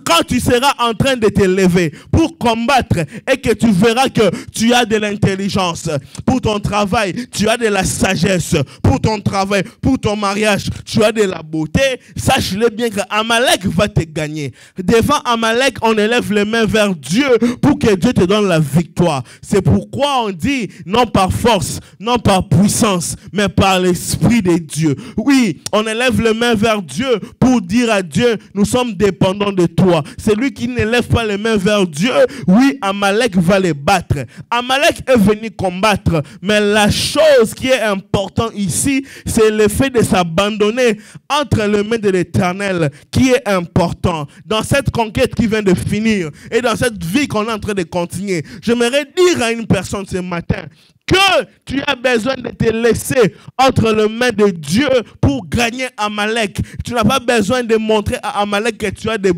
Quand tu seras en train de te lever pour combattre et que tu verras que tu as de l'intelligence pour ton travail, tu as de la sagesse pour ton travail, pour ton mariage, tu as de la beauté, sache-le bien que Amalek va te gagner. Devant Amalek, on élève les mains vers Dieu pour que Dieu te donne la victoire. C'est pourquoi on dit non par force, non par puissance, mais par l'Esprit de Dieu. Oui, on élève les mains vers Dieu pour dire à Dieu, nous sommes dépendants de toi. Celui qui n'élève pas les mains vers Dieu, oui, Amalek va les battre. Amalek est venu combattre, mais la chose qui est importante ici, c'est le fait de s'abandonner entre les mains de l'Éternel qui est important. Dans cette conquête qui vient de finir et dans cette vie qu'on est en train de continuer, j'aimerais dire à une personne ce matin que tu as besoin de te laisser entre les mains de Dieu pour gagner Amalek. Tu n'as pas besoin de montrer à Amalek que tu as de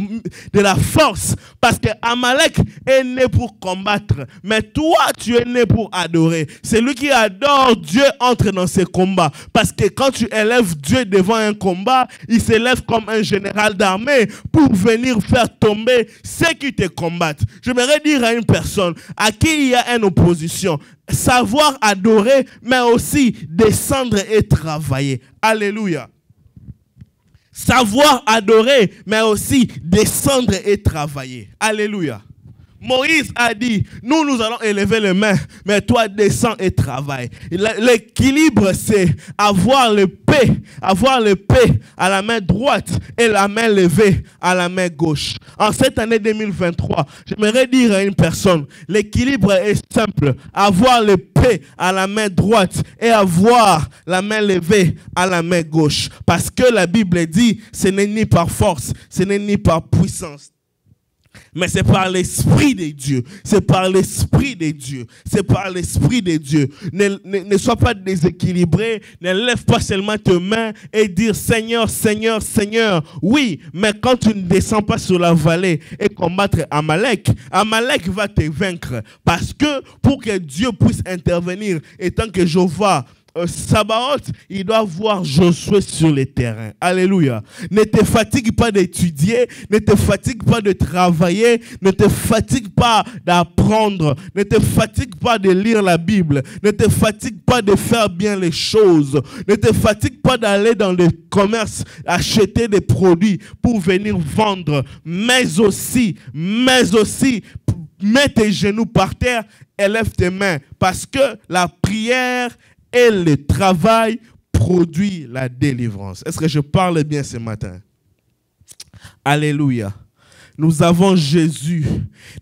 la force, parce que Amalek est né pour combattre, mais toi tu es né pour adorer. Celui qui adore Dieu entre dans ses combats, parce que quand tu élèves Dieu devant un combat, il s'élève comme un général d'armée pour venir faire tomber ceux qui te combattent. J'aimerais dire à une personne à qui il y a une opposition, savoir adorer, mais aussi descendre et travailler. Alléluia. Savoir adorer, mais aussi descendre et travailler. Alléluia. Moïse a dit, nous allons élever les mains, mais toi descends et travaille. L'équilibre, c'est avoir l'épée à la main droite et la main levée à la main gauche. En cette année 2023, j'aimerais dire à une personne, l'équilibre est simple, avoir l'épée à la main droite et avoir la main levée à la main gauche. Parce que la Bible dit, ce n'est ni par force, ce n'est ni par puissance. Mais c'est par l'Esprit de Dieu. C'est par l'Esprit de Dieu. C'est par l'Esprit de Dieu. Ne sois pas déséquilibré. Ne lève pas seulement tes mains et dire Seigneur, Seigneur, Seigneur. Oui, mais quand tu ne descends pas sur la vallée et combattre Amalek, Amalek va te vaincre. Parce que pour que Dieu puisse intervenir, et tant que Jéhovah Sabaoth, il doit voir Josué sur le terrain. Alléluia. Ne te fatigue pas d'étudier, ne te fatigue pas de travailler, ne te fatigue pas d'apprendre, ne te fatigue pas de lire la Bible, ne te fatigue pas de faire bien les choses, ne te fatigue pas d'aller dans le commerce acheter des produits pour venir vendre, mais aussi, mets tes genoux par terre et lève tes mains parce que la prière et le travail produit la délivrance. Est-ce que je parle bien ce matin? Alléluia. Nous avons Jésus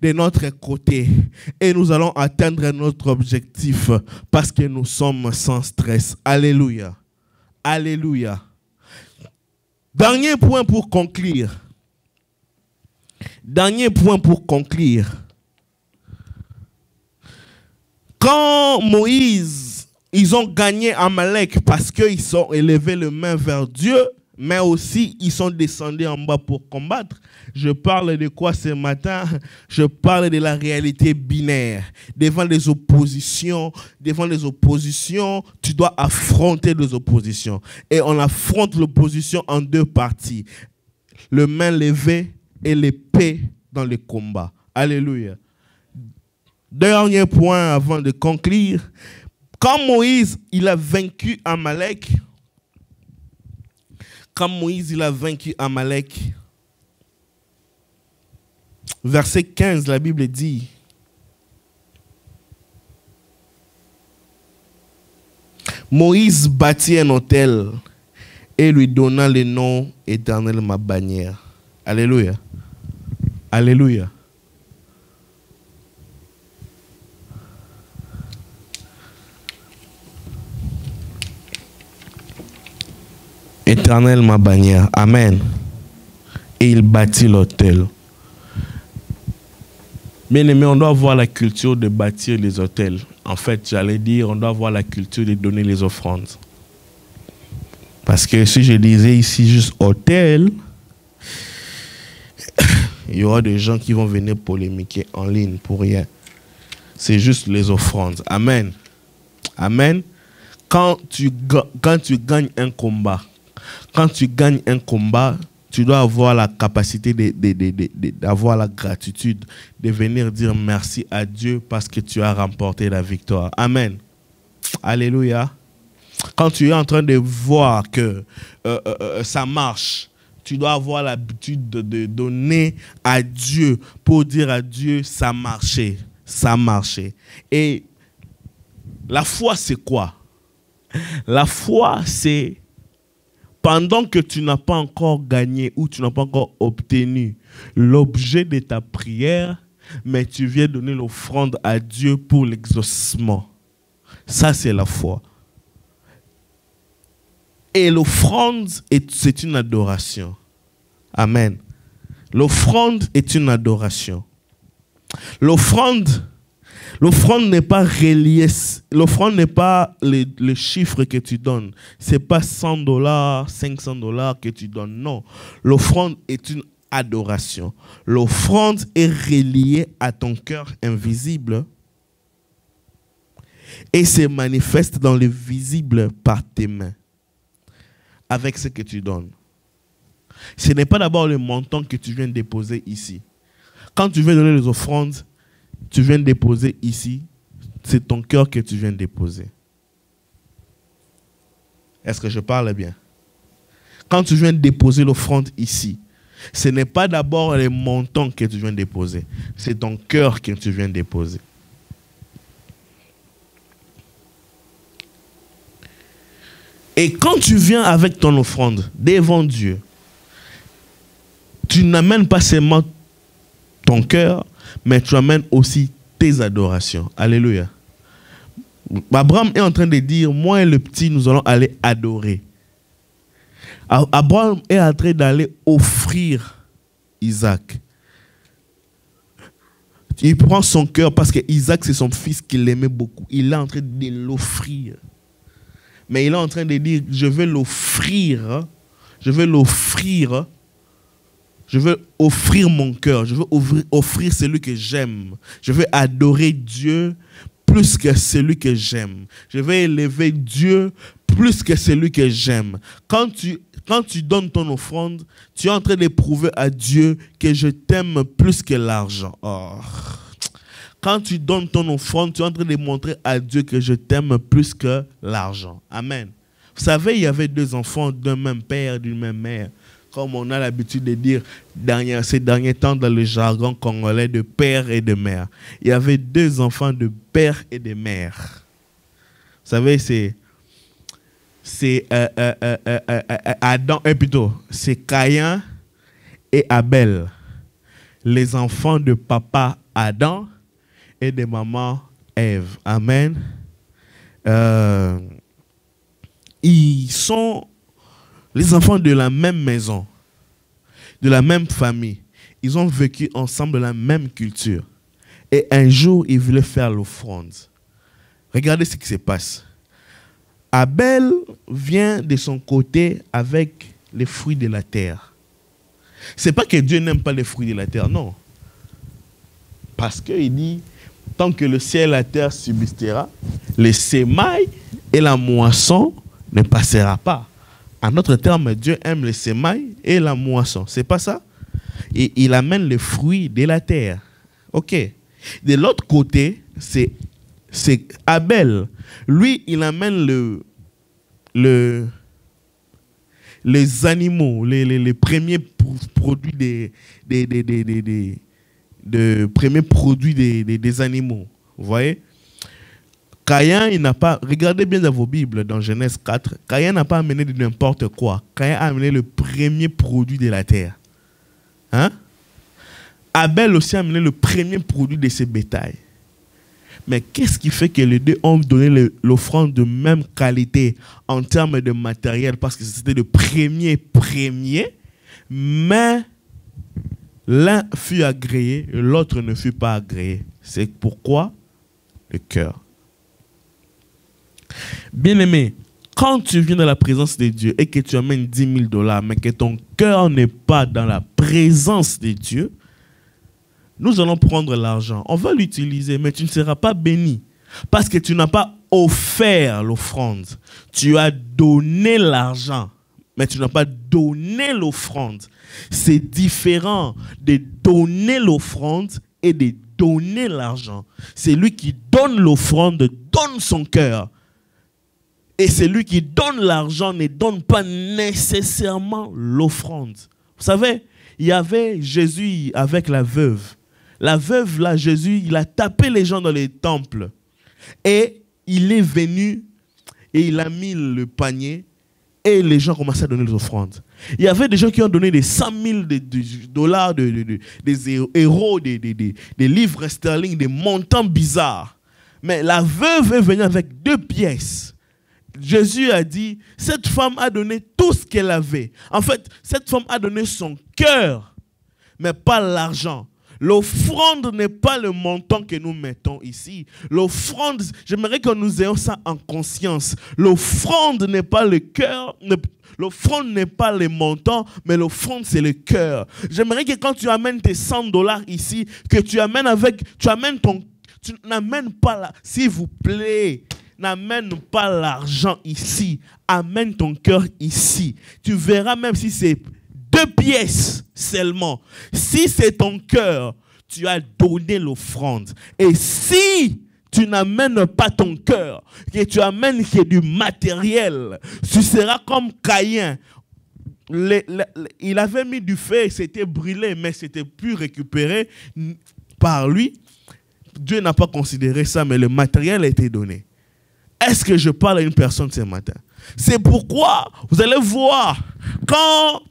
de notre côté et nous allons atteindre notre objectif parce que nous sommes sans stress. Alléluia. Alléluia. Dernier point pour conclure. Dernier point pour conclure. Quand Moïse, ils ont gagné Amalek parce qu'ils sont élevés les mains vers Dieu, mais aussi ils sont descendus en bas pour combattre. Je parle de quoi ce matin? Je parle de la réalité binaire. Devant les oppositions, tu dois affronter les oppositions. Et on affronte l'opposition en deux parties. Le main levée et l'épée dans le combat. Alléluia. Dernier point avant de conclure. Quand Moïse, il a vaincu Amalek, verset 15, la Bible dit, Moïse bâtit un autel et lui donna le nom Éternel ma bannière. Alléluia. Alléluia. Éternel ma bannière. Amen. Et il bâtit l'autel. Bien aimé, on doit avoir la culture de bâtir les autels. En fait, j'allais dire, on doit avoir la culture de donner les offrandes. Parce que si je disais ici juste autel, il y aura des gens qui vont venir polémiquer en ligne pour rien. C'est juste les offrandes. Amen. Amen. Quand tu gagnes un combat, tu dois avoir la capacité d'avoir la gratitude, de venir dire merci à Dieu parce que tu as remporté la victoire. Amen. Alléluia. Quand tu es en train de voir que ça marche, tu dois avoir l'habitude de donner à Dieu pour dire à Dieu, ça marchait, ça marchait. Et la foi, c'est quoi? La foi, c'est pendant que tu n'as pas encore gagné ou tu n'as pas encore obtenu l'objet de ta prière, mais tu viens donner l'offrande à Dieu pour l'exaucement. Ça, c'est la foi. Et l'offrande, c'est une adoration. Amen. L'offrande est une adoration. L'offrande n'est pas reliée, l'offrande n'est pas le chiffre que tu donnes. Ce n'est pas $100, $500 que tu donnes. Non. L'offrande est une adoration. L'offrande est reliée à ton cœur invisible et se manifeste dans le visible par tes mains, avec ce que tu donnes. Ce n'est pas d'abord le montant que tu viens déposer ici. Quand tu viens donner les offrandes, tu viens déposer ici, c'est ton cœur que tu viens déposer. Est-ce que je parle bien? Quand tu viens déposer l'offrande ici, ce n'est pas d'abord les montants que tu viens déposer, c'est ton cœur que tu viens déposer. Et quand tu viens avec ton offrande devant Dieu, tu n'amènes pas seulement ton cœur, mais tu amènes aussi tes adorations. Alléluia. Abraham est en train de dire, moi et le petit, nous allons aller adorer. Abraham est en train d'aller offrir Isaac. Il prend son cœur parce que Isaac, c'est son fils qu'il aimait beaucoup. Il est en train de l'offrir. Mais il est en train de dire, je vais l'offrir. Je vais l'offrir. Je veux offrir mon cœur. Je veux offrir celui que j'aime. Je veux adorer Dieu plus que celui que j'aime. Je vais élever Dieu plus que celui que j'aime. Quand tu donnes ton offrande, tu es en train de prouver à Dieu que je t'aime plus que l'argent. Oh. Quand tu donnes ton offrande, tu es en train de montrer à Dieu que je t'aime plus que l'argent. Amen. Vous savez, il y avait 2 enfants d'un même père, d'une même mère. Comme on a l'habitude de dire ces derniers temps dans le jargon congolais de père et de mère. Il y avait 2 enfants de père et de mère. Vous savez, c'est Adam, c'est Caïn et Abel, les enfants de papa Adam et de maman Ève. Amen. Ils sont les enfants de la même maison, de la même famille. Ils ont vécu ensemble la même culture. Et un jour, ils voulaient faire l'offrande. Regardez ce qui se passe. Abel vient de son côté avec les fruits de la terre. Ce n'est pas que Dieu n'aime pas les fruits de la terre, non. Parce qu'il dit, tant que le ciel et la terre subsistera, les semailles et la moisson ne passera pas. En autre terme, Dieu aime les semailles et la moisson. C'est pas ça? Et il amène les fruits de la terre. Ok. De l'autre côté, c'est Abel. Lui, il amène les animaux, les premiers produits premiers produits des animaux. Vous voyez? Caïn, il n'a pas... Regardez bien dans vos Bibles, dans Genèse 4. Caïn n'a pas amené de n'importe quoi. Caïn a amené le premier produit de la terre. Hein? Abel aussi a amené le premier produit de ses bétails. Mais qu'est-ce qui fait que les 2 ont donné l'offrande de même qualité en termes de matériel? Parce que c'était le premier, mais l'un fut agréé, l'autre ne fut pas agréé. C'est pourquoi le cœur. Bien-aimé, quand tu viens dans la présence de Dieu et que tu amènes $10 000, mais que ton cœur n'est pas dans la présence de Dieu, nous allons prendre l'argent. On va l'utiliser, mais tu ne seras pas béni. Parce que tu n'as pas offert l'offrande. Tu as donné l'argent, mais tu n'as pas donné l'offrande. C'est différent de donner l'offrande et de donner l'argent. C'est lui qui donne l'offrande, donne son cœur. Et celui qui donne l'argent ne donne pas nécessairement l'offrande. Vous savez, il y avait Jésus avec la veuve. La veuve, là, Jésus, il a tapé les gens dans les temples. Et il est venu et il a mis le panier et les gens commençaient à donner les offrandes. Il y avait des gens qui ont donné des 100 000 dollars, des euros, des livres sterling, des montants bizarres. Mais la veuve est venue avec 2 pièces. Jésus a dit, cette femme a donné tout ce qu'elle avait. En fait, cette femme a donné son cœur, mais pas l'argent. L'offrande n'est pas le montant que nous mettons ici. L'offrande, j'aimerais que nous ayons ça en conscience. L'offrande n'est pas le cœur, l'offrande n'est pas le montant, mais l'offrande c'est le cœur. J'aimerais que quand tu amènes tes $100 ici, que tu n'amènes pas là, s'il vous plaît. N'amène pas l'argent ici. Amène ton cœur ici. Tu verras même si c'est 2 pièces seulement. Si c'est ton cœur, tu as donné l'offrande. Et si tu n'amènes pas ton cœur, que tu amènes que du matériel, tu seras comme Caïn. Il avait mis du feu et c'était brûlé, mais c'était plus récupéré par lui. Dieu n'a pas considéré ça, mais le matériel a été donné. Est-ce que je parle à une personne ce matin? C'est pourquoi vous allez voir quand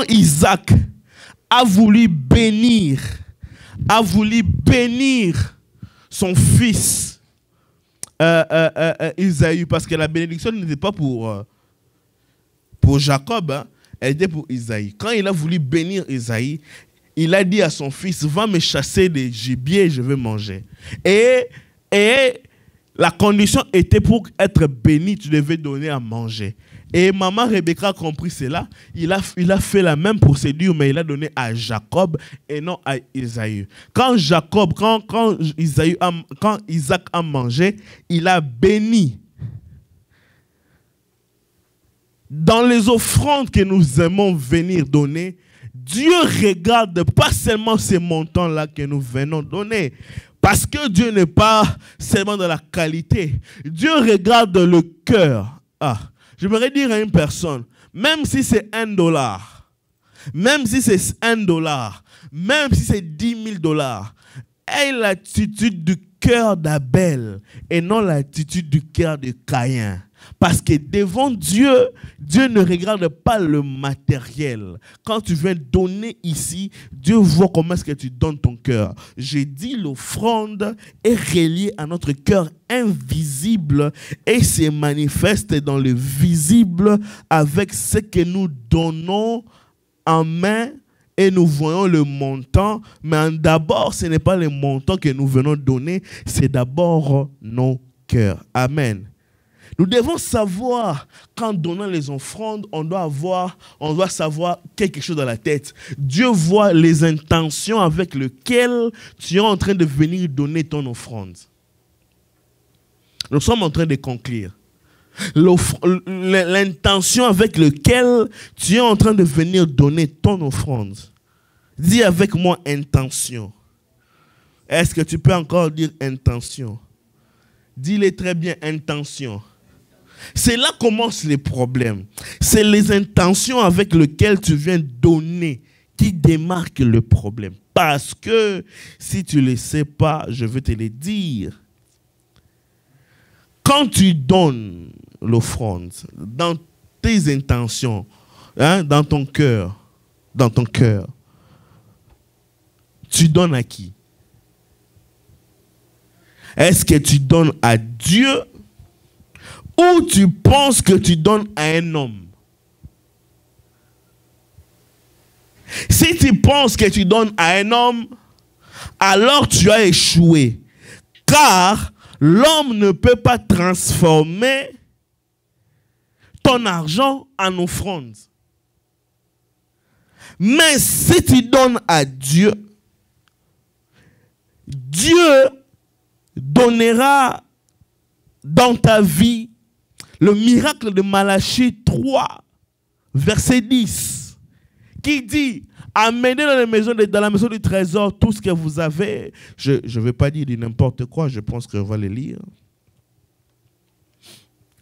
Isaac a voulu bénir son fils Isaïe, parce que la bénédiction n'était pas pour Jacob, hein. elle était pour Isaïe. Quand il a voulu bénir Isaïe, il a dit à son fils, va me chasser des gibiers, je vais manger. Et la condition était pour être béni, tu devais donner à manger. Et maman Rebecca a compris cela. Il a fait la même procédure, mais il a donné à Jacob et non à Isaïe. Quand Isaac a mangé, il a béni. Dans les offrandes que nous aimons venir donner, Dieu regarde pas seulement ces montants-là que nous venons donner. Parce que Dieu n'est pas seulement dans la qualité. Dieu regarde le cœur. J'aimerais dire à une personne, même si c'est $1, même si c'est $1, même si c'est $10,000, aie l'attitude du cœur d'Abel et non l'attitude du cœur de Caïn. Parce que devant Dieu, Dieu ne regarde pas le matériel. Quand tu viens donner ici, Dieu voit comment est-ce que tu donnes ton cœur. J'ai dit l'offrande est reliée à notre cœur invisible et se manifeste dans le visible avec ce que nous donnons en main et nous voyons le montant. Mais d'abord, ce n'est pas le montant que nous venons donner, c'est d'abord nos cœurs. Amen. Nous devons savoir, qu'en donnant les offrandes, on doit savoir quelque chose dans la tête. Dieu voit les intentions avec lesquelles tu es en train de venir donner ton offrande. Nous sommes en train de conclure. L'intention avec laquelle tu es en train de venir donner ton offrande. Dis avec moi intention. Est-ce que tu peux encore dire intention? Dis-le très bien, intention. C'est là commencent les problèmes. C'est les intentions avec lesquelles tu viens donner qui démarquent le problème. Parce que si tu ne le sais pas, je vais te le dire. Quand tu donnes l'offrande, dans tes intentions, dans ton cœur, tu donnes à qui? Est-ce que tu donnes à Dieu ou tu penses que tu donnes à un homme? Si tu penses que tu donnes à un homme, alors tu as échoué. Car l'homme ne peut pas transformer ton argent en offrande. Mais si tu donnes à Dieu, Dieu donnera dans ta vie le miracle de Malachie 3, verset 10, qui dit, amenez dans la maison du trésor tout ce que vous avez. Je ne vais pas dire n'importe quoi, je pense qu'on va le lire.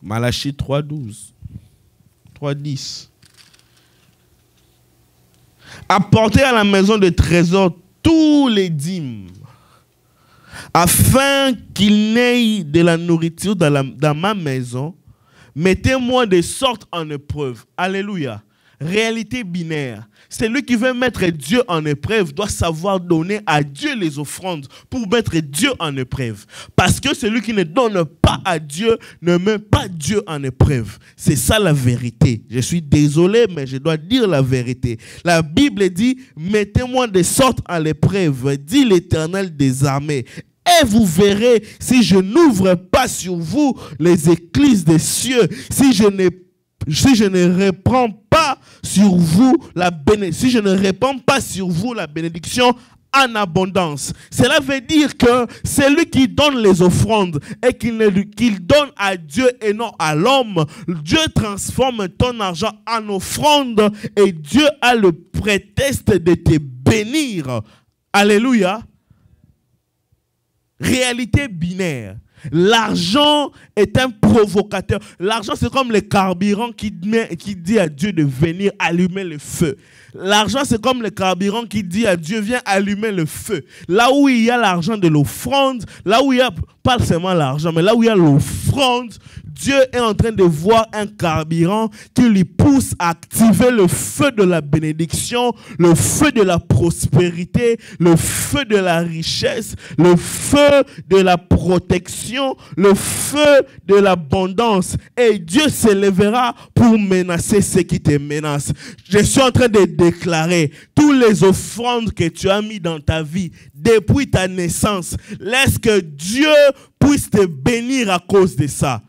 Malachie 3, 12, 3, 10. Apportez à la maison de trésor tous les dîmes, afin qu'il n'ait de la nourriture dans ma maison. Mettez-moi de sorte en épreuve. Alléluia. Réalité binaire. Celui qui veut mettre Dieu en épreuve doit savoir donner à Dieu les offrandes pour mettre Dieu en épreuve. Parce que celui qui ne donne pas à Dieu ne met pas Dieu en épreuve. C'est ça la vérité. Je suis désolé, mais je dois dire la vérité. La Bible dit, mettez-moi de sorte en épreuve, dit l'Éternel des armées. Et vous verrez si je n'ouvre pas sur vous les écluses des cieux, si je ne répands pas sur vous la bénédiction en abondance. Cela veut dire que celui qui donne les offrandes et qu'il donne à Dieu et non à l'homme, Dieu transforme ton argent en offrande et Dieu a le prétexte de te bénir. Alléluia. Réalité binaire. L'argent est un provocateur. L'argent, c'est comme le carburant qui dit à Dieu de venir allumer le feu. L'argent, c'est comme le carburant qui dit à Dieu, viens allumer le feu. Là où il y a l'argent de l'offrande, là où il y a, pas seulement l'argent, mais là où il y a l'offrande, Dieu est en train de voir un carburant qui lui pousse à activer le feu de la bénédiction, le feu de la prospérité, le feu de la richesse, le feu de la protection bénédiction, le feu de l'abondance. Et Dieu s'élèvera pour menacer ceux qui te menacent. Je suis en train de déclarer toutes les offrandes que tu as mises dans ta vie depuis ta naissance. Laisse que Dieu puisse te bénir à cause de ça.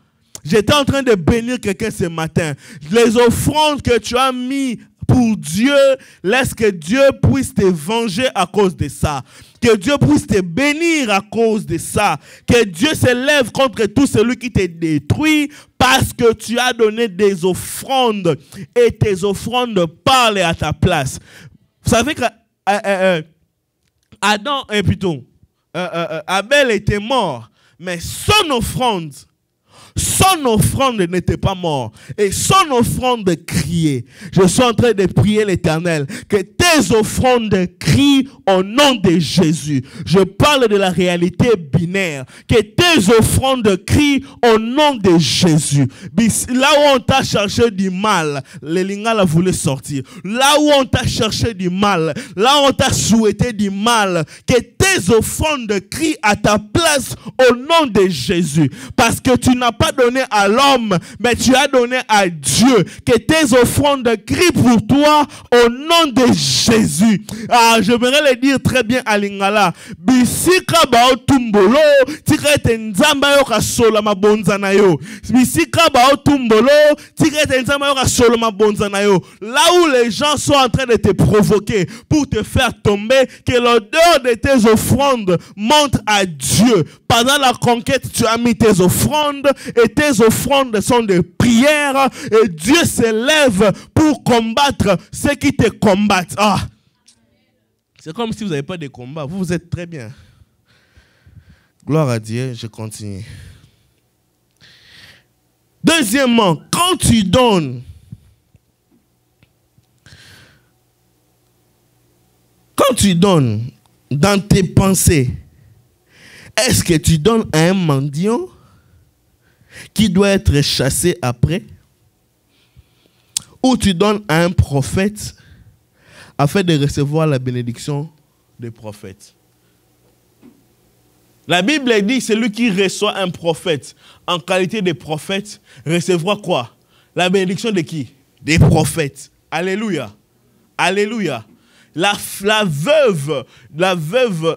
J'étais en train de bénir quelqu'un ce matin. Les offrandes que tu as mises pour Dieu, laisse que Dieu puisse te venger à cause de ça. Que Dieu puisse te bénir à cause de ça. Que Dieu se lève contre tout celui qui te détruit parce que tu as donné des offrandes et tes offrandes parlent à ta place. Vous savez que Abel était mort, mais son offrande n'était pas morte. Et son offrande criait. Je suis en train de prier l'Éternel. Que tes offrandes crient au nom de Jésus. Je parle de la réalité binaire. Que tes offrandes crient au nom de Jésus. Là où on t'a cherché du mal, les lingala voulaient sortir. Là où on t'a cherché du mal, là où on t'a souhaité du mal, que tes offrandes crient à ta place au nom de Jésus. Parce que tu n'as pas donné à l'homme, mais tu as donné à Dieu. Que tes offrandes crient pour toi au nom de Jésus. Ah, j'aimerais le dire très bien à Lingala. Bisika bao tumbolo, tika ete nzamba yo kasola mabonza na yo. Bisika bao tumbolo, tika ete nzamba yo kasola mabonza na yo. Là où les gens sont en train de te provoquer pour te faire tomber, que l'odeur de tes offrandes monte à Dieu. Pendant la conquête, tu as mis tes offrandes et tes offrandes sont des prières et Dieu se lève pour combattre ceux qui te combattent. Ah. C'est comme si vous n'avez pas de combat. Vous êtes très bien. Gloire à Dieu, je continue. Deuxièmement, quand tu donnes, dans tes pensées, est-ce que tu donnes à un mendiant qui doit être chassé après? Ou tu donnes à un prophète afin de recevoir la bénédiction des prophètes? La Bible dit, celui qui reçoit un prophète en qualité de prophète recevra quoi? La bénédiction de qui? Des prophètes. Alléluia. Alléluia. La veuve,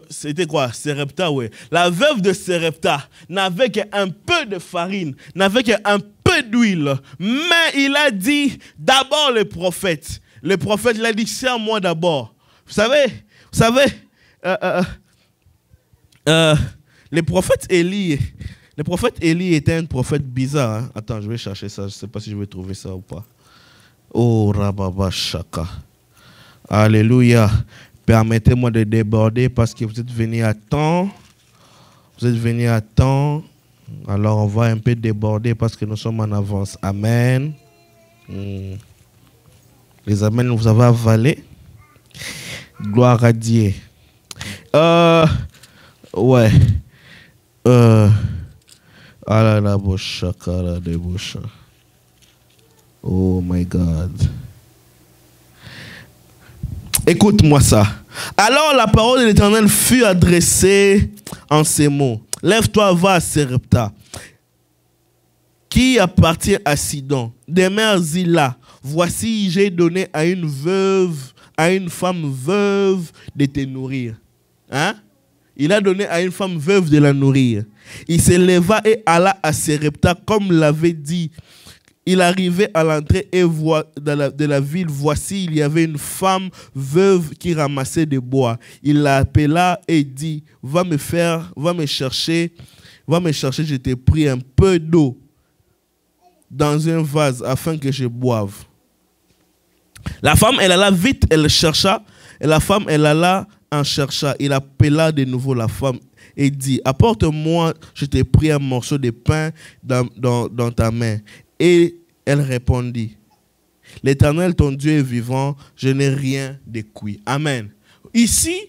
c'était quoi? Sarepta, ouais. La veuve de Sarepta n'avait qu'un peu de farine, n'avait qu'un peu d'huile. Mais il a dit, d'abord le prophète. Le prophète, il a dit, sers-moi d'abord. Vous savez, le prophète Élie était un prophète bizarre. Hein? Attends, je vais chercher ça. Je ne sais pas si je vais trouver ça ou pas. Oh, Rababa Shaka. Alléluia. Permettez-moi de déborder parce que vous êtes venus à temps. Vous êtes venus à temps. Alors on va un peu déborder parce que nous sommes en avance. Amen. Les amens, vous avez avalé. Gloire à Dieu. Ouais. Ah là là, oh my God. Écoute-moi ça. Alors la parole de l'Éternel fut adressée en ces mots. Lève-toi, va à Sarepta, qui appartient à Sidon. Demeure là. Voici, j'ai donné à une femme veuve de te nourrir. Hein? Il a donné à une femme veuve de la nourrir. Il se leva et alla à Sarepta comme l'avait dit. Il arrivait à l'entrée de la ville. Voici, il y avait une femme veuve qui ramassait des bois. Il l'appela et dit, va me chercher, je t'ai pris un peu d'eau dans un vase afin que je boive. La femme, elle alla vite, elle chercha. Et la femme, elle alla en chercha. Il appela de nouveau la femme et dit, apporte-moi, je t'ai pris un morceau de pain dans ta main. Et elle répondit, l'Éternel, ton Dieu est vivant, je n'ai rien de cuit. Amen. Ici,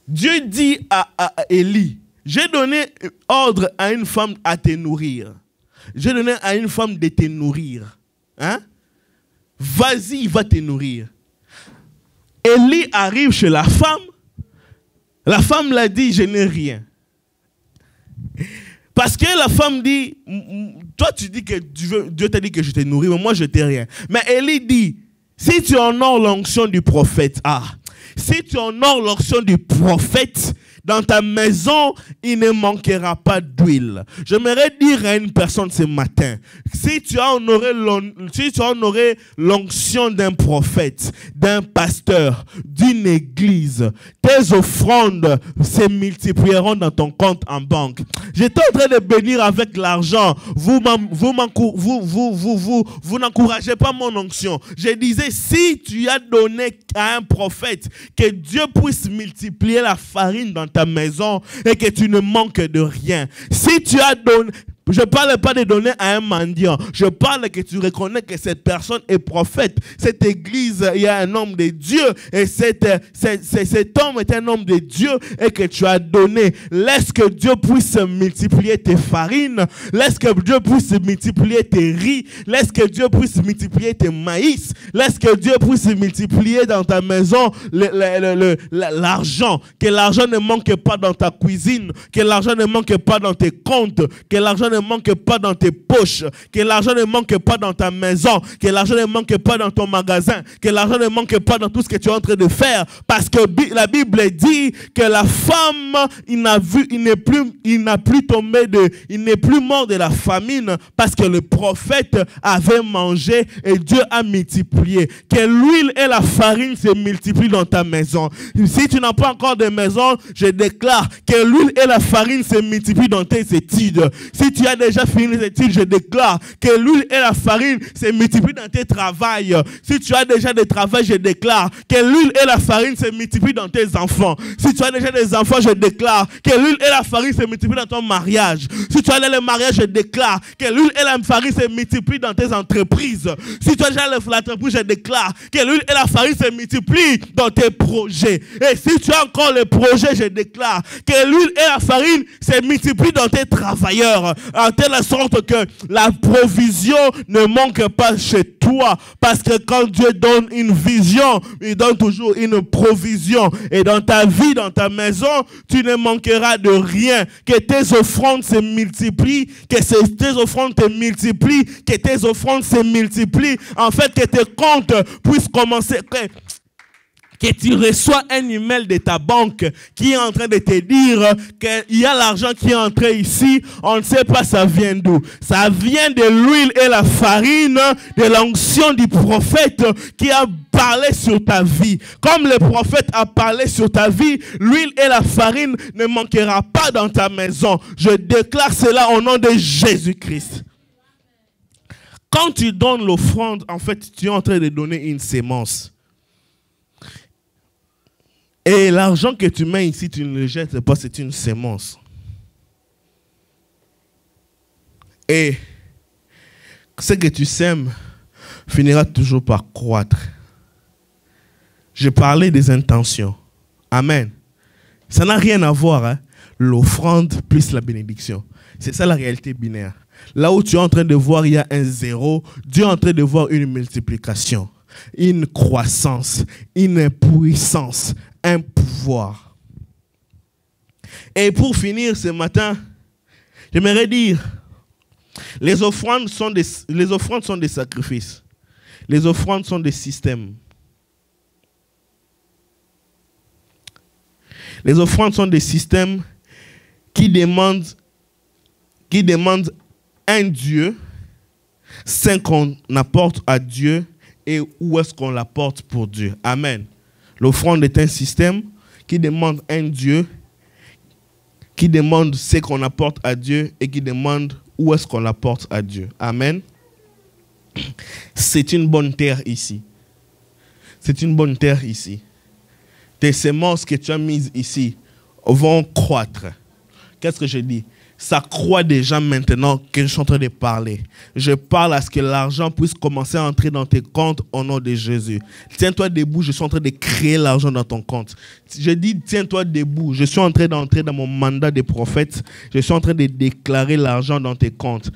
Dieu dit à Élie, j'ai donné ordre à une femme à te nourrir. J'ai donné à une femme de te nourrir. Hein? Vas-y, il va te nourrir. Élie arrive chez la femme. La femme l'a dit, je n'ai rien. Parce que la femme dit, toi tu dis que Dieu t'a dit que je t'ai nourri, mais moi je t'ai rien. Mais Élie dit, si tu honores l'onction du prophète, si tu honores l'onction du prophète, dans ta maison, il ne manquera pas d'huile. J'aimerais dire à une personne ce matin, si tu as honoré l'onction d'un prophète, d'un pasteur, d'une église, tes offrandes se multiplieront dans ton compte en banque. J'étais en train de bénir avec l'argent. Vous n'encouragez pas mon onction. Je disais, si tu as donné à un prophète, que Dieu puisse multiplier la farine dans ta maison et que tu ne manques de rien. Si tu as donné, je ne parle pas de donner à un mendiant. Je parle que tu reconnais que cette personne est prophète. Cette église, il y a un homme de Dieu. Et cet homme est un homme de Dieu et que tu as donné. Laisse que Dieu puisse multiplier tes farines. Laisse que Dieu puisse multiplier tes riz. Laisse que Dieu puisse multiplier tes maïs. Laisse que Dieu puisse multiplier dans ta maison l'argent. Que l'argent ne manque pas dans ta cuisine. Que l'argent ne manque pas dans tes comptes. Que l'argent ne manque pas dans tes poches, que l'argent ne manque pas dans ta maison, que l'argent ne manque pas dans ton magasin, que l'argent ne manque pas dans tout ce que tu es en train de faire, parce que la Bible dit que la femme, il n'est plus mort de la famine, parce que le prophète avait mangé et Dieu a multiplié. Que l'huile et la farine se multiplient dans ta maison. Si tu n'as pas encore de maison, je déclare que l'huile et la farine se multiplient dans tes études. Si tu as déjà fini les études, je déclare que l'huile et la farine se multiplient dans tes travails. Si tu as déjà des travails, je déclare que l'huile et la farine se multiplient dans tes enfants. Si tu as déjà des enfants, je déclare que l'huile et la farine se multiplient dans ton mariage. Si tu as déjà le mariage, je déclare que l'huile et la farine se multiplient dans tes entreprises. Si tu as déjà l'entreprise, je déclare que l'huile et la farine se multiplient dans tes projets. Et si tu as encore les projets, je déclare que l'huile et la farine se multiplient dans tes travailleurs. En telle sorte que la provision ne manque pas chez toi. Parce que quand Dieu donne une vision, il donne toujours une provision. Et dans ta vie, dans ta maison, tu ne manqueras de rien. Que tes offrandes se multiplient, que tes offrandes te multiplient, que tes offrandes se multiplient. En fait, que tes comptes puissent commencer... que tu reçois un email de ta banque qui est en train de te dire qu'il y a l'argent qui est entré ici, on ne sait pas ça vient d'où. Ça vient de l'huile et la farine, de l'onction du prophète qui a parlé sur ta vie. Comme le prophète a parlé sur ta vie, l'huile et la farine ne manquera pas dans ta maison. Je déclare cela au nom de Jésus-Christ. Quand tu donnes l'offrande, en fait, tu es en train de donner une sémence. Et l'argent que tu mets ici, tu ne le jettes pas, c'est une sémence. Et ce que tu sèmes finira toujours par croître. Je parlais des intentions. Amen. Ça n'a rien à voir, hein? L'offrande plus la bénédiction. C'est ça la réalité binaire. Là où tu es en train de voir, il y a un zéro. Dieu est en train de voir une multiplication, une croissance, une puissance, un pouvoir. Et pour finir ce matin, j'aimerais dire, les offrandes sont des sacrifices. Les offrandes sont des systèmes. Les offrandes sont des systèmes qui demandent un Dieu, ce qu'on apporte à Dieu et où est-ce qu'on l'apporte pour Dieu. Amen. L'offrande est un système qui demande un Dieu, qui demande ce qu'on apporte à Dieu et qui demande où est-ce qu'on l'apporte à Dieu. Amen. C'est une bonne terre ici. C'est une bonne terre ici. Tes semences que tu as mises ici vont croître. Qu'est-ce que je dis? Ça croît déjà maintenant que je suis en train de parler. Je parle à ce que l'argent puisse commencer à entrer dans tes comptes au nom de Jésus. Tiens-toi debout, je suis en train de créer l'argent dans ton compte. Je dis tiens-toi debout, je suis en train d'entrer dans mon mandat de prophète. Je suis en train de déclarer l'argent dans tes comptes.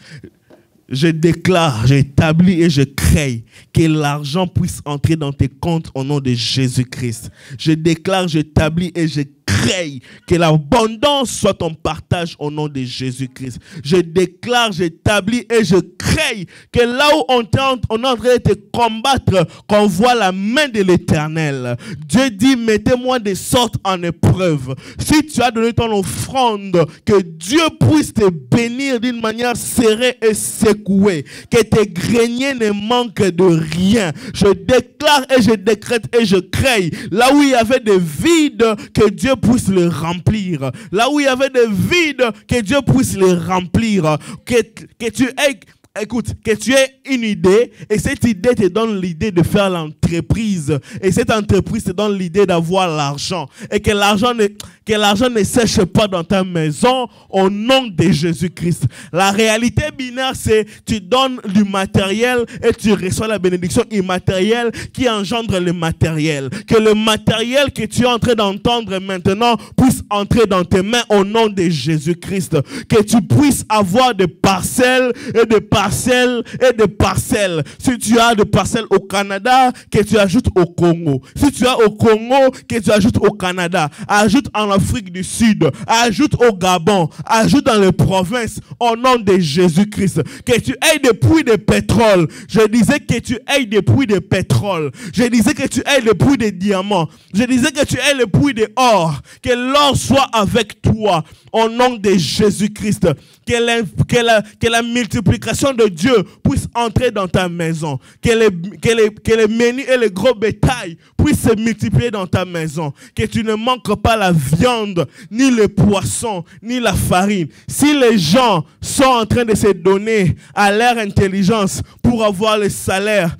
Je déclare, j'établis et je crée que l'argent puisse entrer dans tes comptes au nom de Jésus-Christ. Je déclare, j'établis et je crée. Que l'abondance soit ton partage au nom de Jésus-Christ. Je déclare, j'établis et je crée que là où on est en train de te combattre, qu'on voit la main de l'Éternel. Dieu dit, mettez-moi des sortes en épreuve. Si tu as donné ton offrande, que Dieu puisse te bénir d'une manière serrée et secouée. Que tes greniers ne manquent de rien. Je déclare et je décrète et je crée. Là où il y avait des vides, que Dieu puisse les remplir. Là où il y avait des vides, que Dieu puisse les remplir. Que tu aies... Écoute, que tu aies une idée et cette idée te donne l'idée de faire l'entreprise et cette entreprise te donne l'idée d'avoir l'argent et que l'argent ne sèche pas dans ta maison au nom de Jésus-Christ. La réalité binaire, c'est tu donnes du matériel et tu reçois la bénédiction immatérielle qui engendre le matériel. Que le matériel que tu es en train d'entendre maintenant puisse entrer dans tes mains au nom de Jésus-Christ. Que tu puisses avoir des parcelles et des parcelles et des parcelles. Si tu as des parcelles au Canada, que tu ajoutes au Congo. Si tu as au Congo, que tu ajoutes au Canada. Ajoute en Afrique du Sud. Ajoute au Gabon. Ajoute dans les provinces au nom de Jésus-Christ. Que tu aies des puits de pétrole. Je disais que tu aies des puits de pétrole. Je disais que tu aies des puits de diamants. Je disais que tu aies les puits de or. Que l'or soit avec toi au nom de Jésus-Christ. Que la multiplication de Dieu puisse entrer dans ta maison. Que les menus et les gros bétails puissent se multiplier dans ta maison. Que tu ne manques pas la viande, ni le poisson, ni la farine. Si les gens sont en train de se donner à leur intelligence pour avoir le salaire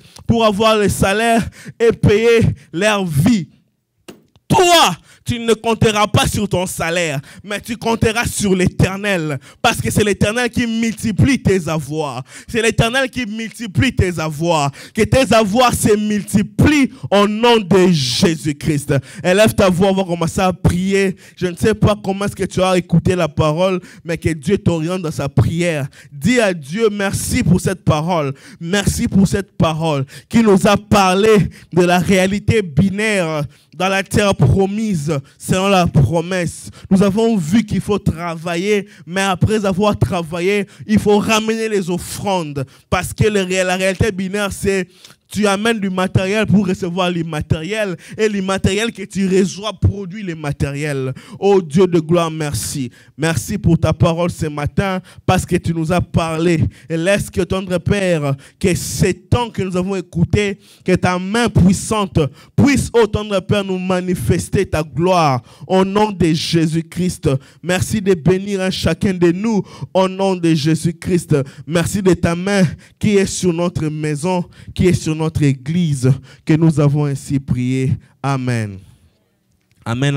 et payer leur vie, toi, tu ne compteras pas sur ton salaire, mais tu compteras sur l'Éternel. Parce que c'est l'Éternel qui multiplie tes avoirs. C'est l'Éternel qui multiplie tes avoirs. Que tes avoirs se multiplient au nom de Jésus-Christ. Élève ta voix, on va commencer à prier. Je ne sais pas comment est-ce que tu as écouté la parole, mais que Dieu t'oriente dans sa prière. Dis à Dieu merci pour cette parole. Merci pour cette parole qui nous a parlé de la réalité binaire dans la terre promise, selon la promesse. Nous avons vu qu'il faut travailler, mais après avoir travaillé, il faut ramener les offrandes. Parce que la réalité binaire, c'est tu amènes du matériel pour recevoir l'immatériel et l'immatériel que tu reçois produit le matériel. Oh Dieu de gloire, merci. Merci pour ta parole ce matin parce que tu nous as parlé. Et laisse que ton Père, que ces temps que nous avons écoutés, que ta main puissante puisse, oh tendre Père, nous manifester ta gloire au nom de Jésus-Christ. Merci de bénir un chacun de nous au nom de Jésus-Christ. Merci de ta main qui est sur notre maison, qui est sur notre église, que nous avons ainsi prié. Amen. Amen.